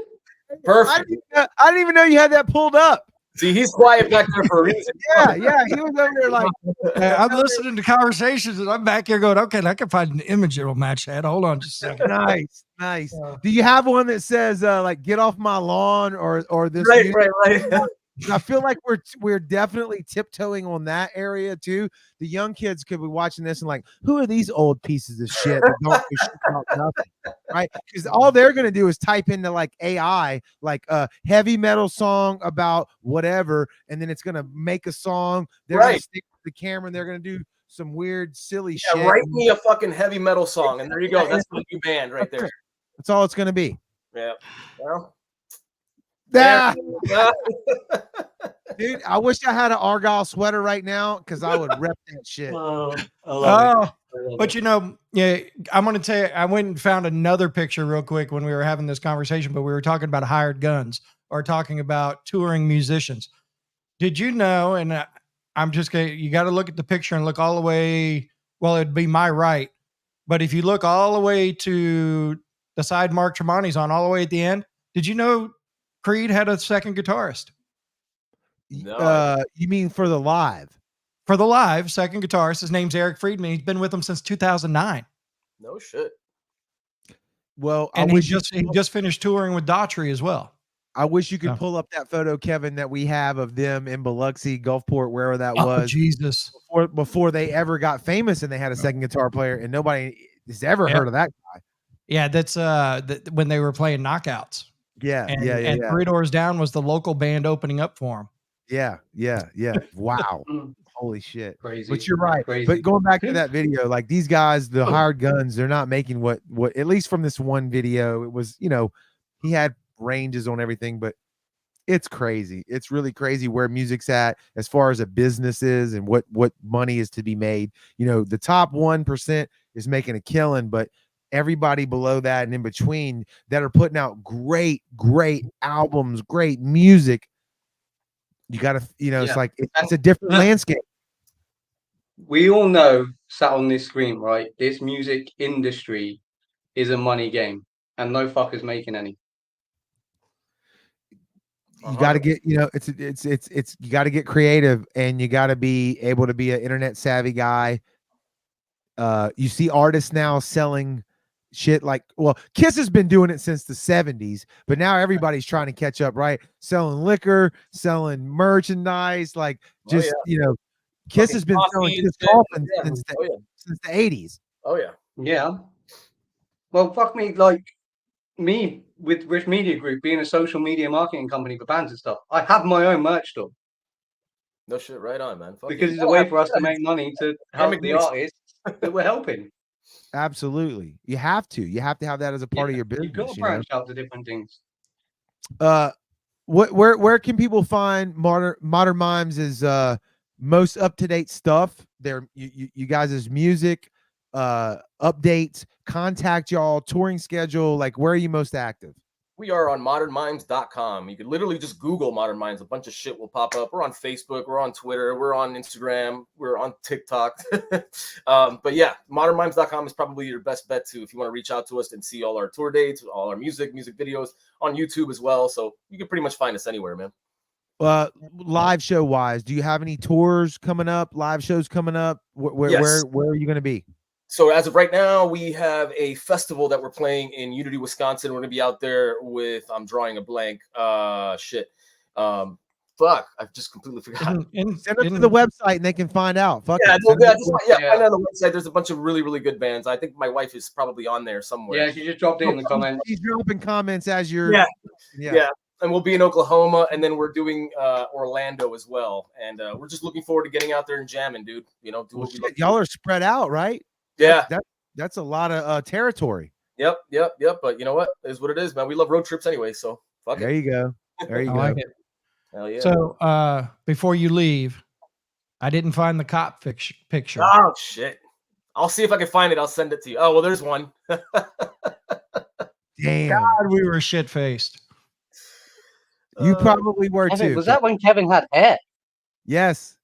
Perfect. I didn't even know you had that pulled up. See, he's quiet back there for a reason. Yeah, he was over there like, I'm listening to conversations and I'm back here going, okay, I can find an image that'll match that. Hold on just a second. Nice. Do you have one that says like "Get off my lawn" or this? Right. I feel like we're definitely tiptoeing on that area too. The young kids could be watching this and like, who are these old pieces of shit that don't do shit about nothing, right? Because all they're gonna do is type into like AI, like a heavy metal song about whatever, and then it's gonna make a song. They're gonna stick with the camera and they're gonna do some weird, silly shit. Write me a fucking heavy metal song, and there you go. That's the new band right there. That's all it's gonna be. Yeah. Well. Dude, I wish I had an Argyle sweater right now because I would rep that shit. But you know, yeah, I'm gonna tell you, I went and found another picture real quick when we were having this conversation, but we were talking about hired guns or talking about touring musicians. Did you know? And I'm just gonna, you got to look at the picture and look all the way. Well, it'd be my right, but if you look all the way to the side Mark Tremonti's on, all the way at the end, did you know Creed had a second guitarist? No. You mean for the live? For the live, second guitarist. His name's Eric Friedman. He's been with them since 2009. No shit. Well, and he just finished touring with Daughtry as well. I wish you could pull up that photo, Kevin, that we have of them in Biloxi, Gulfport, wherever that was. Jesus. Before they ever got famous and they had a second guitar player, and nobody has ever heard of that guy. Yeah, that's when they were playing Knockouts. Yeah, and Three Doors Down was the local band opening up for him. Yeah. Wow. Holy shit. Crazy. But you're right. Crazy. But going back to that video, like these guys, the hired guns, they're not making what at least from this one video, it was, you know, he had ranges on everything, but it's crazy. It's really crazy where music's at as far as a business is and what money is to be made. You know, the top 1% is making a killing, but everybody below that and in between that are putting out great albums, great music. You got to, you know, it's like, it's a different landscape. We all know, sat on this screen, right? This music industry is a money game and no fuckers making any. You got to get, you know, it's you got to get creative and you got to be able to be an internet savvy guy. You see artists now selling shit like, well, Kiss has been doing it since the 70s, but now everybody's trying to catch up, right? Selling liquor, selling merchandise, like just, you know, Kiss has been selling coffee and Kiss shit. coffins Yeah. since the 80s. Oh yeah. Yeah. Well, fuck me, like me with Rich Media Group being a social media marketing company for bands and stuff. I have my own merch store No shit, right on, man. Fuck because it. it's a way for us to make money to help make the money. artists that we're helping. Absolutely. You have to have that as a part of your business. You've got to You know? branch out to different things. Where can people find Modern Mimes' is most up-to-date stuff? You guys' music, updates, contact y'all, touring schedule, like where are you most active? We are on modernmimes.com. You can literally just Google Modern Mimes. A bunch of shit will pop up. We're on Facebook. We're on Twitter. We're on Instagram. We're on TikTok. But yeah, modernmimes.com is probably your best bet too if you want to reach out to us and see all our tour dates, all our music videos on YouTube as well. So you can pretty much find us anywhere, man. Live show wise, do you have any tours coming up? Live shows coming up? Yes. Where are you going to be? So as of right now, we have a festival that we're playing in Unity, Wisconsin. We're gonna be out there with I'm drawing a blank. Fuck, I've just completely forgotten. Send them to the website and they can find out. Fuck Yeah, it. find out on the website. There's a bunch of really, really good bands. I think my wife is probably on there somewhere. Yeah, she just dropped it in the comments. She's dropping comments as you're. Yeah. And we'll be in Oklahoma, and then we're doing Orlando as well. And we're just looking forward to getting out there and jamming, dude. You know, do what we love. Y'all are spread out, right? Yeah, that's a lot of territory. Yep. But you know what? It is what it is, man. We love road trips anyway, so fuck there it. You go. There you I go. like it. Hell yeah. So before you leave, I didn't find the cop picture. Oh shit! I'll see if I can find it. I'll send it to you. Oh well, there's one. Damn. God, we were shit faced. You probably were too. Was that when Kevin had hair? Yes.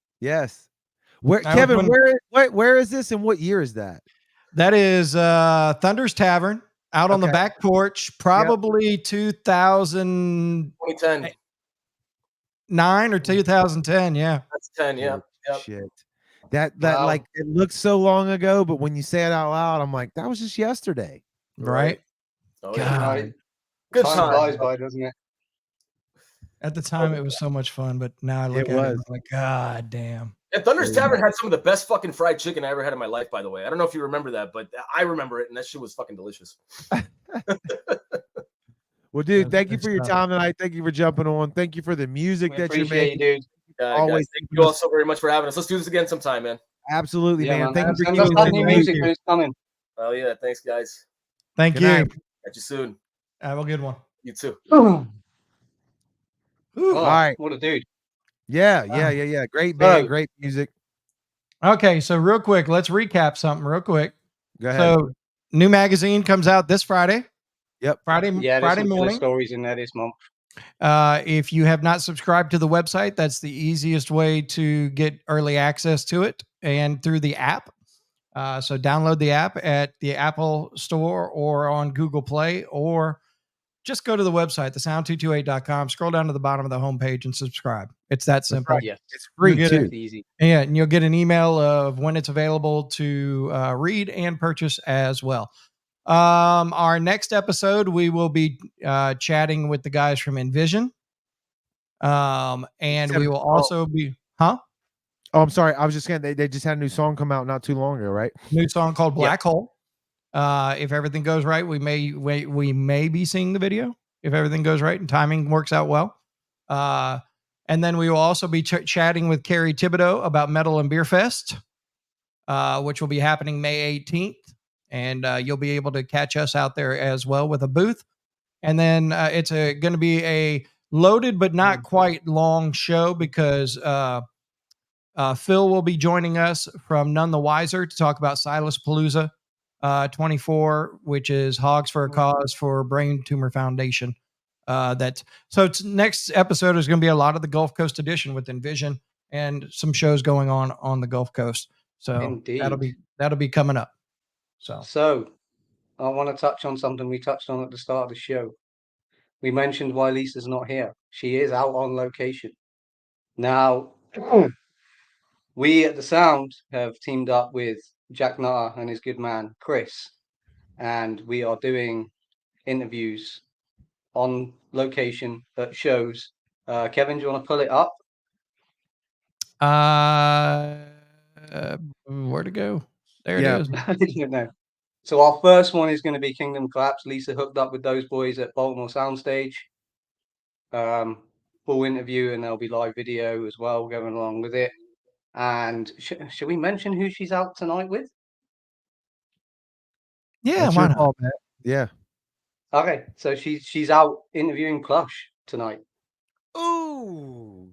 Where Kevin? Where is this and what year is that? That is Thunder's Tavern out on the back porch, probably 2009 or 2010. Yeah, that's 10. Yeah. Shit. That like it looks so long ago, but when you say it out loud, I'm like, that was just yesterday. Right. Oh, God. Right. Good Time flies by, doesn't it? At the time, it was so much fun, but now I look at it and I'm like, God damn. And Thunder's Tavern had some of the best fucking fried chicken I ever had in my life, by the way. I don't know if you remember that, but I remember it, and that shit was fucking delicious. Well, dude, thank you for your time tonight. Thank you for jumping on. Thank you for the music that you're making. Dude. Always. Thank you all so very much for having us. Let's do this again sometime, man. Absolutely, man. Thank you for keeping us new music when it's coming. Oh yeah, thanks, guys. Thank you. Catch you soon. Have a good one. You too. All right. What a dude. Yeah. Great band, great music. Okay, so real quick, let's recap something real quick. Go ahead. So, new magazine comes out this Friday. Yep. Friday morning. Stories in there this month. If you have not subscribed to the website, that's the easiest way to get early access to it, and through the app. So download the app at the Apple Store or on Google Play, or just go to the website, thesound228.com, scroll down to the bottom of the homepage and subscribe. It's that simple. Yes. It's free too. It's easy. Yeah, and you'll get an email of when it's available to read and purchase as well. Our next episode, we will be chatting with the guys from Envision. And we will also be, Oh, I'm sorry. I was just saying they just had a new song come out not too long ago, right? New song called Black Hole. If everything goes right, we may be seeing the video if everything goes right and timing works out well. And then we will also be chatting with Carrie Thibodeau about Metal and Beer Fest, which will be happening May 18th. And you'll be able to catch us out there as well with a booth. And then it's going to be a loaded but not quite long show because Phil will be joining us from None the Wiser to talk about Silas Palooza 24, which is Hogs for a Cause for Brain Tumor Foundation. Next episode is going to be a lot of the Gulf Coast edition with Envision and some shows going on the Gulf Coast. So Indeed. that'll be coming up. So I want to touch on something we touched on at the start of the show. We mentioned why Lisa's not here. She is out on location. Now, we at The Sound have teamed up with Jack Nutter and his good man, Chris, and we are doing interviews on location at shows. Kevin, do you want to pull it up? Where to go? There Yeah. it is. I don't know. So our first one is going to be Kingdom Collapse. Lisa hooked up with those boys at Baltimore Soundstage. Full interview, and there'll be live video as well going along with it. And should we mention who she's out tonight with? Yeah, That's why your not? call, Matt. Yeah. Okay, so she's out interviewing Plush tonight. Ooh.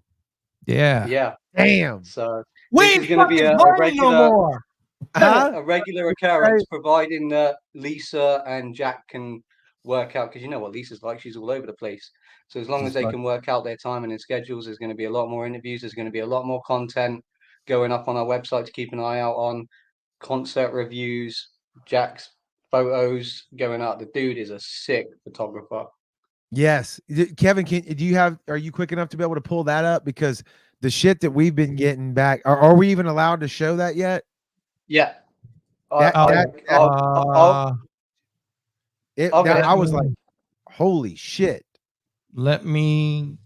Yeah. Yeah. Damn. So We this ain't is going to be fucking a playing no regular more. Huh? a regular occurrence, providing that Lisa and Jack can work out, because you know what Lisa's like, she's all over the place. So as long as they can work out their timing and schedules, there's going to be a lot more interviews, there's going to be a lot more content going up on our website to keep an eye out on, concert reviews, Jack's photos going out. The dude is a sick photographer. Yes. Kevin, are you quick enough to be able to pull that up? Because the shit that we've been getting back, are we even allowed to show that yet? Yeah. That- Uh, I was like, holy shit. let me.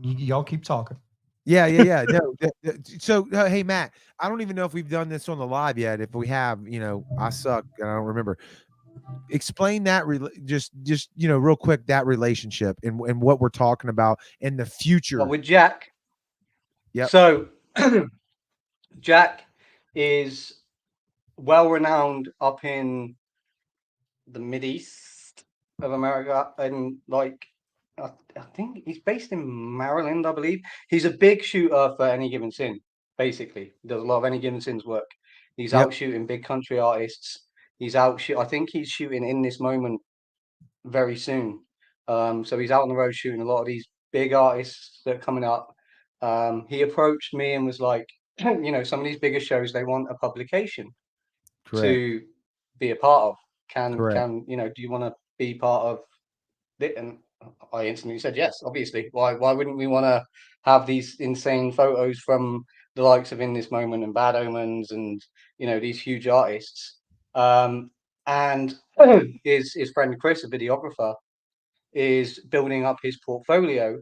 Y'all keep talking. Yeah. No. So, hey, Matt, I don't even know if we've done this on the live yet. If we have, I suck and I don't remember. Explain that just real quick, that relationship and what we're talking about in the future. But with Jack. Yep. So Jack is well renowned up in the Mid East of America, and like I think he's based in Maryland, I believe. He's a big shooter for Any Given Sin. Basically, he does a lot of Any Given Sin's work. He's out shooting big country artists. He's out I think he's shooting In This Moment very soon. So he's out on the road shooting a lot of these big artists that are coming up. He approached me and was like, some of these bigger shows, they want a publication to be a part of. Do you want to be part of it? And I instantly said yes, obviously. Why wouldn't we want to have these insane photos from the likes of In This Moment and Bad Omens and these huge artists? And his friend Chris, a videographer, is building up his portfolio.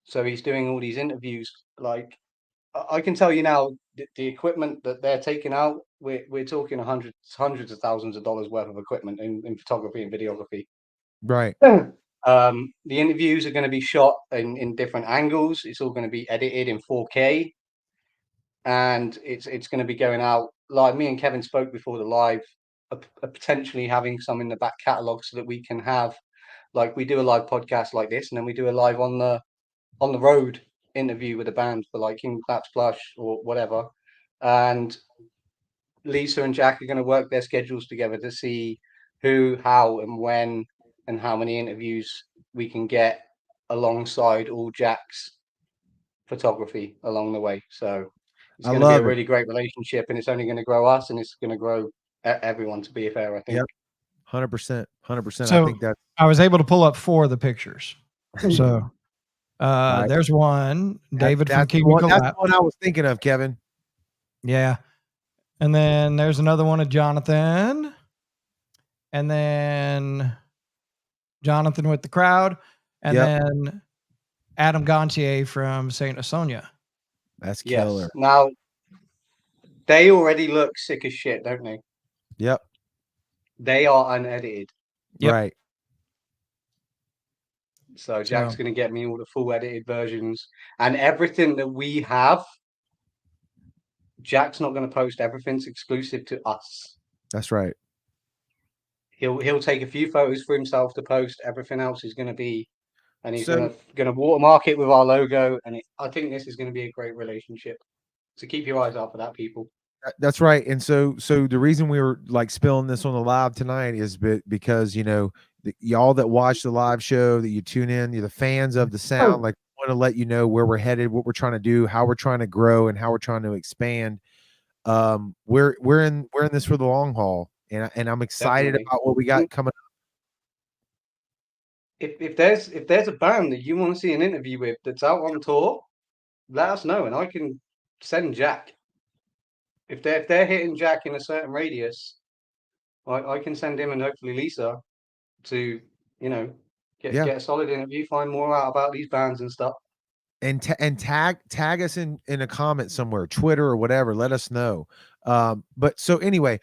So he's doing all these interviews. Like I can tell you now, the equipment that they're taking out, we're talking hundreds of thousands of dollars worth of equipment in photography and videography. Right. The interviews are going to be shot in different angles. It's all going to be edited in 4K, and it's going to be going out. Like me and Kevin spoke before the live, potentially having some in the back catalog so that we can have, like, we do a live podcast like this, and then we do a live on the road interview with a band for like King Claps Plush or whatever. And Lisa and Jack are going to work their schedules together to see who, how, and when, and how many interviews we can get alongside all Jack's photography along the way. So it's going to be a really great relationship, and it's only going to grow us, and it's going to grow everyone, to be fair, I think. Yep. 100%. So I think that I was able to pull up 4 of the pictures. So there's one, David from King Collapse. That's the one I was thinking of, Kevin. Yeah. And then there's another one of Jonathan. And then Jonathan with the crowd. And then Adam Gontier from Saint Asonia. That's killer. Yes. Now, they already look sick as shit, don't they? Yep. They are unedited. Yep. Right. So Jack's going to get me all the full edited versions, and everything that we have, Jack's not going to post. Everything's exclusive to us. That's right. He'll take a few photos for himself to post. Everything else is going to be, and he's going to watermark it with our logo. And I think this is going to be a great relationship. So keep your eyes out for that, people. That's right. And so the reason we were like spilling this on the live tonight is because y'all that watch the live show, that you tune in, you're the fans of the sound. Like, want to let you know where we're headed, what we're trying to do, how we're trying to grow, and how we're trying to expand. We're in this for the long haul, and I'm excited about what we got coming up. If there's a band that you want to see an interview with that's out on tour, let us know, and I can send Jack. If they're hitting Jack in a certain radius, I can send him and hopefully Lisa to get a solid interview, find more out about these bands and stuff. and tag us in a comment somewhere, Twitter or whatever. Let us know. But so anyway,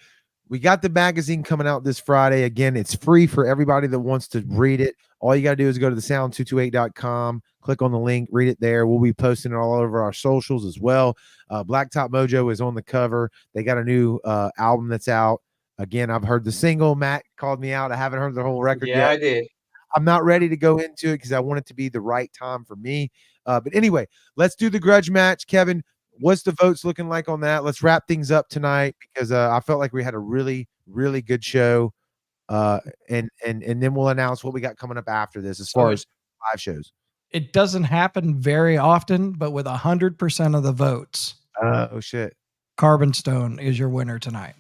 we got the magazine coming out this Friday. Again, it's free for everybody that wants to read it. All you got to do is go to the sound228.com, click on the link, read it there. We'll be posting it all over our socials as well. Blacktop Mojo is on the cover. They got a new album that's out. Again, I've heard the single. Matt called me out. I haven't heard the whole record Yeah, yet. I did. I'm not ready to go into it because I want it to be the right time for me. But anyway, let's do the grudge match. Kevin, what's the votes looking like on that? Let's wrap things up tonight because I felt like we had a really, really good show. And then we'll announce what we got coming up after this as far as live shows. It doesn't happen very often, but with 100% of the votes, oh shit, Carbon Stone is your winner tonight.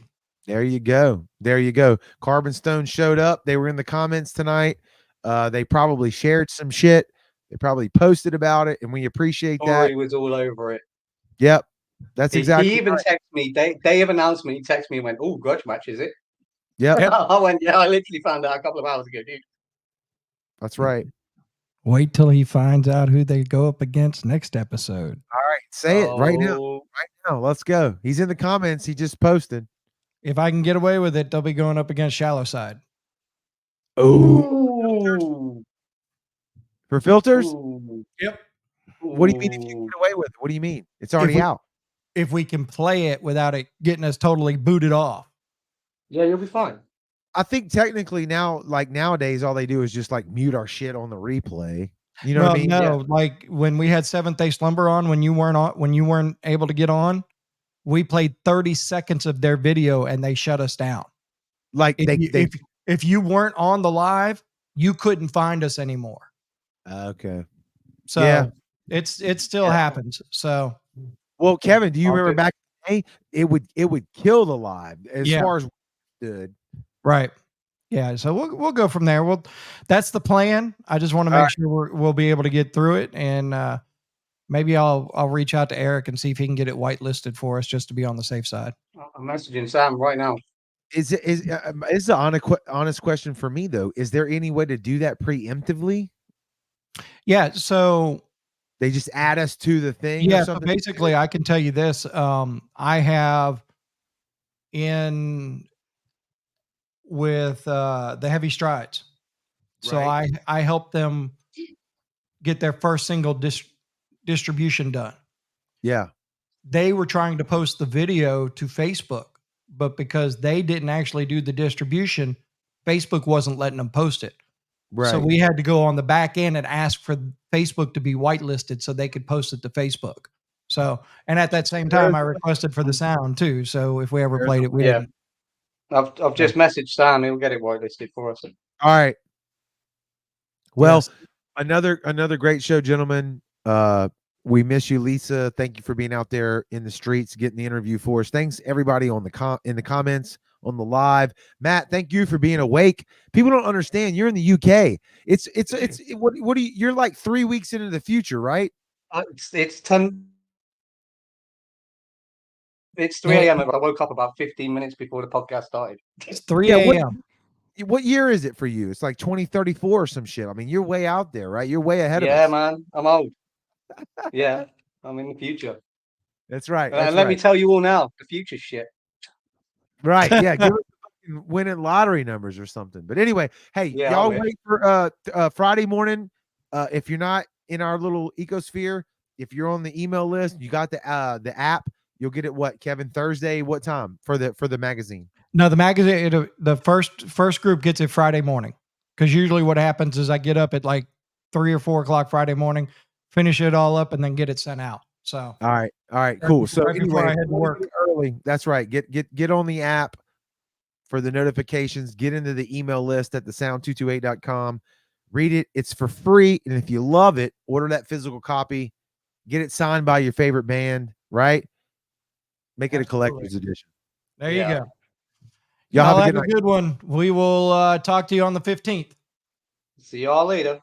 There you go. There you go. Carbon Stone showed up. They were in the comments tonight. They probably shared some shit. They probably posted about it, and we appreciate that. He was all over it. Yep. That's exactly He even right. texted me. Day of announcement, he texted me and went, "Oh, grudge match, is it?" Yep. I went, "Yeah, I literally found out a couple of hours ago, dude." That's right. Wait till he finds out who they go up against next episode. All right. Say it right now. Right now. Let's go. He's in the comments. He just posted. If I can get away with it, they'll be going up against Shallow Side. Oh. For filters? Ooh. Yep. What do you mean if you can get away with it? What do you mean? It's already out. If we can play it without it getting us totally booted off. Yeah, you'll be fine. I think technically now, like nowadays, all they do is just like mute our shit on the replay. You know what I mean? No, like when we had Seventh Day Slumber on, when you weren't able to get on, we played 30 seconds of their video and they shut us down. Like if you weren't on the live, you couldn't find us anymore. Okay. So yeah, it still happens. So, well, Kevin, do you remember back in the day, it would kill the live as far as good. Right. Yeah. So we'll go from there. That's the plan. I just want to make sure we'll be able to get through it. And maybe I'll reach out to Eric and see if he can get it whitelisted for us just to be on the safe side. I'm messaging Sam right now. Is the honest question for me though? Is there any way to do that preemptively? Yeah. So they just add us to the thing. Yeah. Or something? So basically, I can tell you this. I have with the Heavy Strides. So I helped them get their first single distribution done. Yeah. They were trying to post the video to Facebook, but because they didn't actually do the distribution, Facebook wasn't letting them post it. Right. So we had to go on the back end and ask for Facebook to be whitelisted so they could post it to Facebook. So, and at that same time, I requested for the sound too. So if we ever played it, we didn't. I've just messaged Sam. He'll get it whitelisted for us. All right. Well, another great show, gentlemen. We miss you, Lisa. Thank you for being out there in the streets, getting the interview for us. Thanks everybody on in the comments on the live. Matt, thank you for being awake. People don't understand. You're in the UK. What do you? You're like 3 weeks into the future, right? It's 10. It's 3 a.m. I woke up about 15 minutes before the podcast started. It's 3 a.m. What year is it for you? It's like 2034 or some shit. I mean, you're way out there, right? You're way ahead of us. Yeah, man. I'm old. Yeah, I'm in the future. That's right. And let me tell you all now, the future shit. Right. Yeah. Give us winning lottery numbers or something. But anyway, hey, y'all wait for Friday morning. If you're not in our little ecosphere, if you're on the email list, you got the app. You'll get it Kevin? Thursday? What time for the magazine? No, the magazine. The first group gets it Friday morning, because usually what happens is I get up at like 3 or 4 o'clock Friday morning, finish it all up, and then get it sent out. So all right, cool. So before I head to work early. That's right. Get on the app for the notifications. Get into the email list at thesound228.com. Read it. It's for free, and if you love it, order that physical copy. Get it signed by your favorite band. Right. Make it a collector's edition. There you go. Y'all have a good one. We will talk to you on the 15th. See y'all later.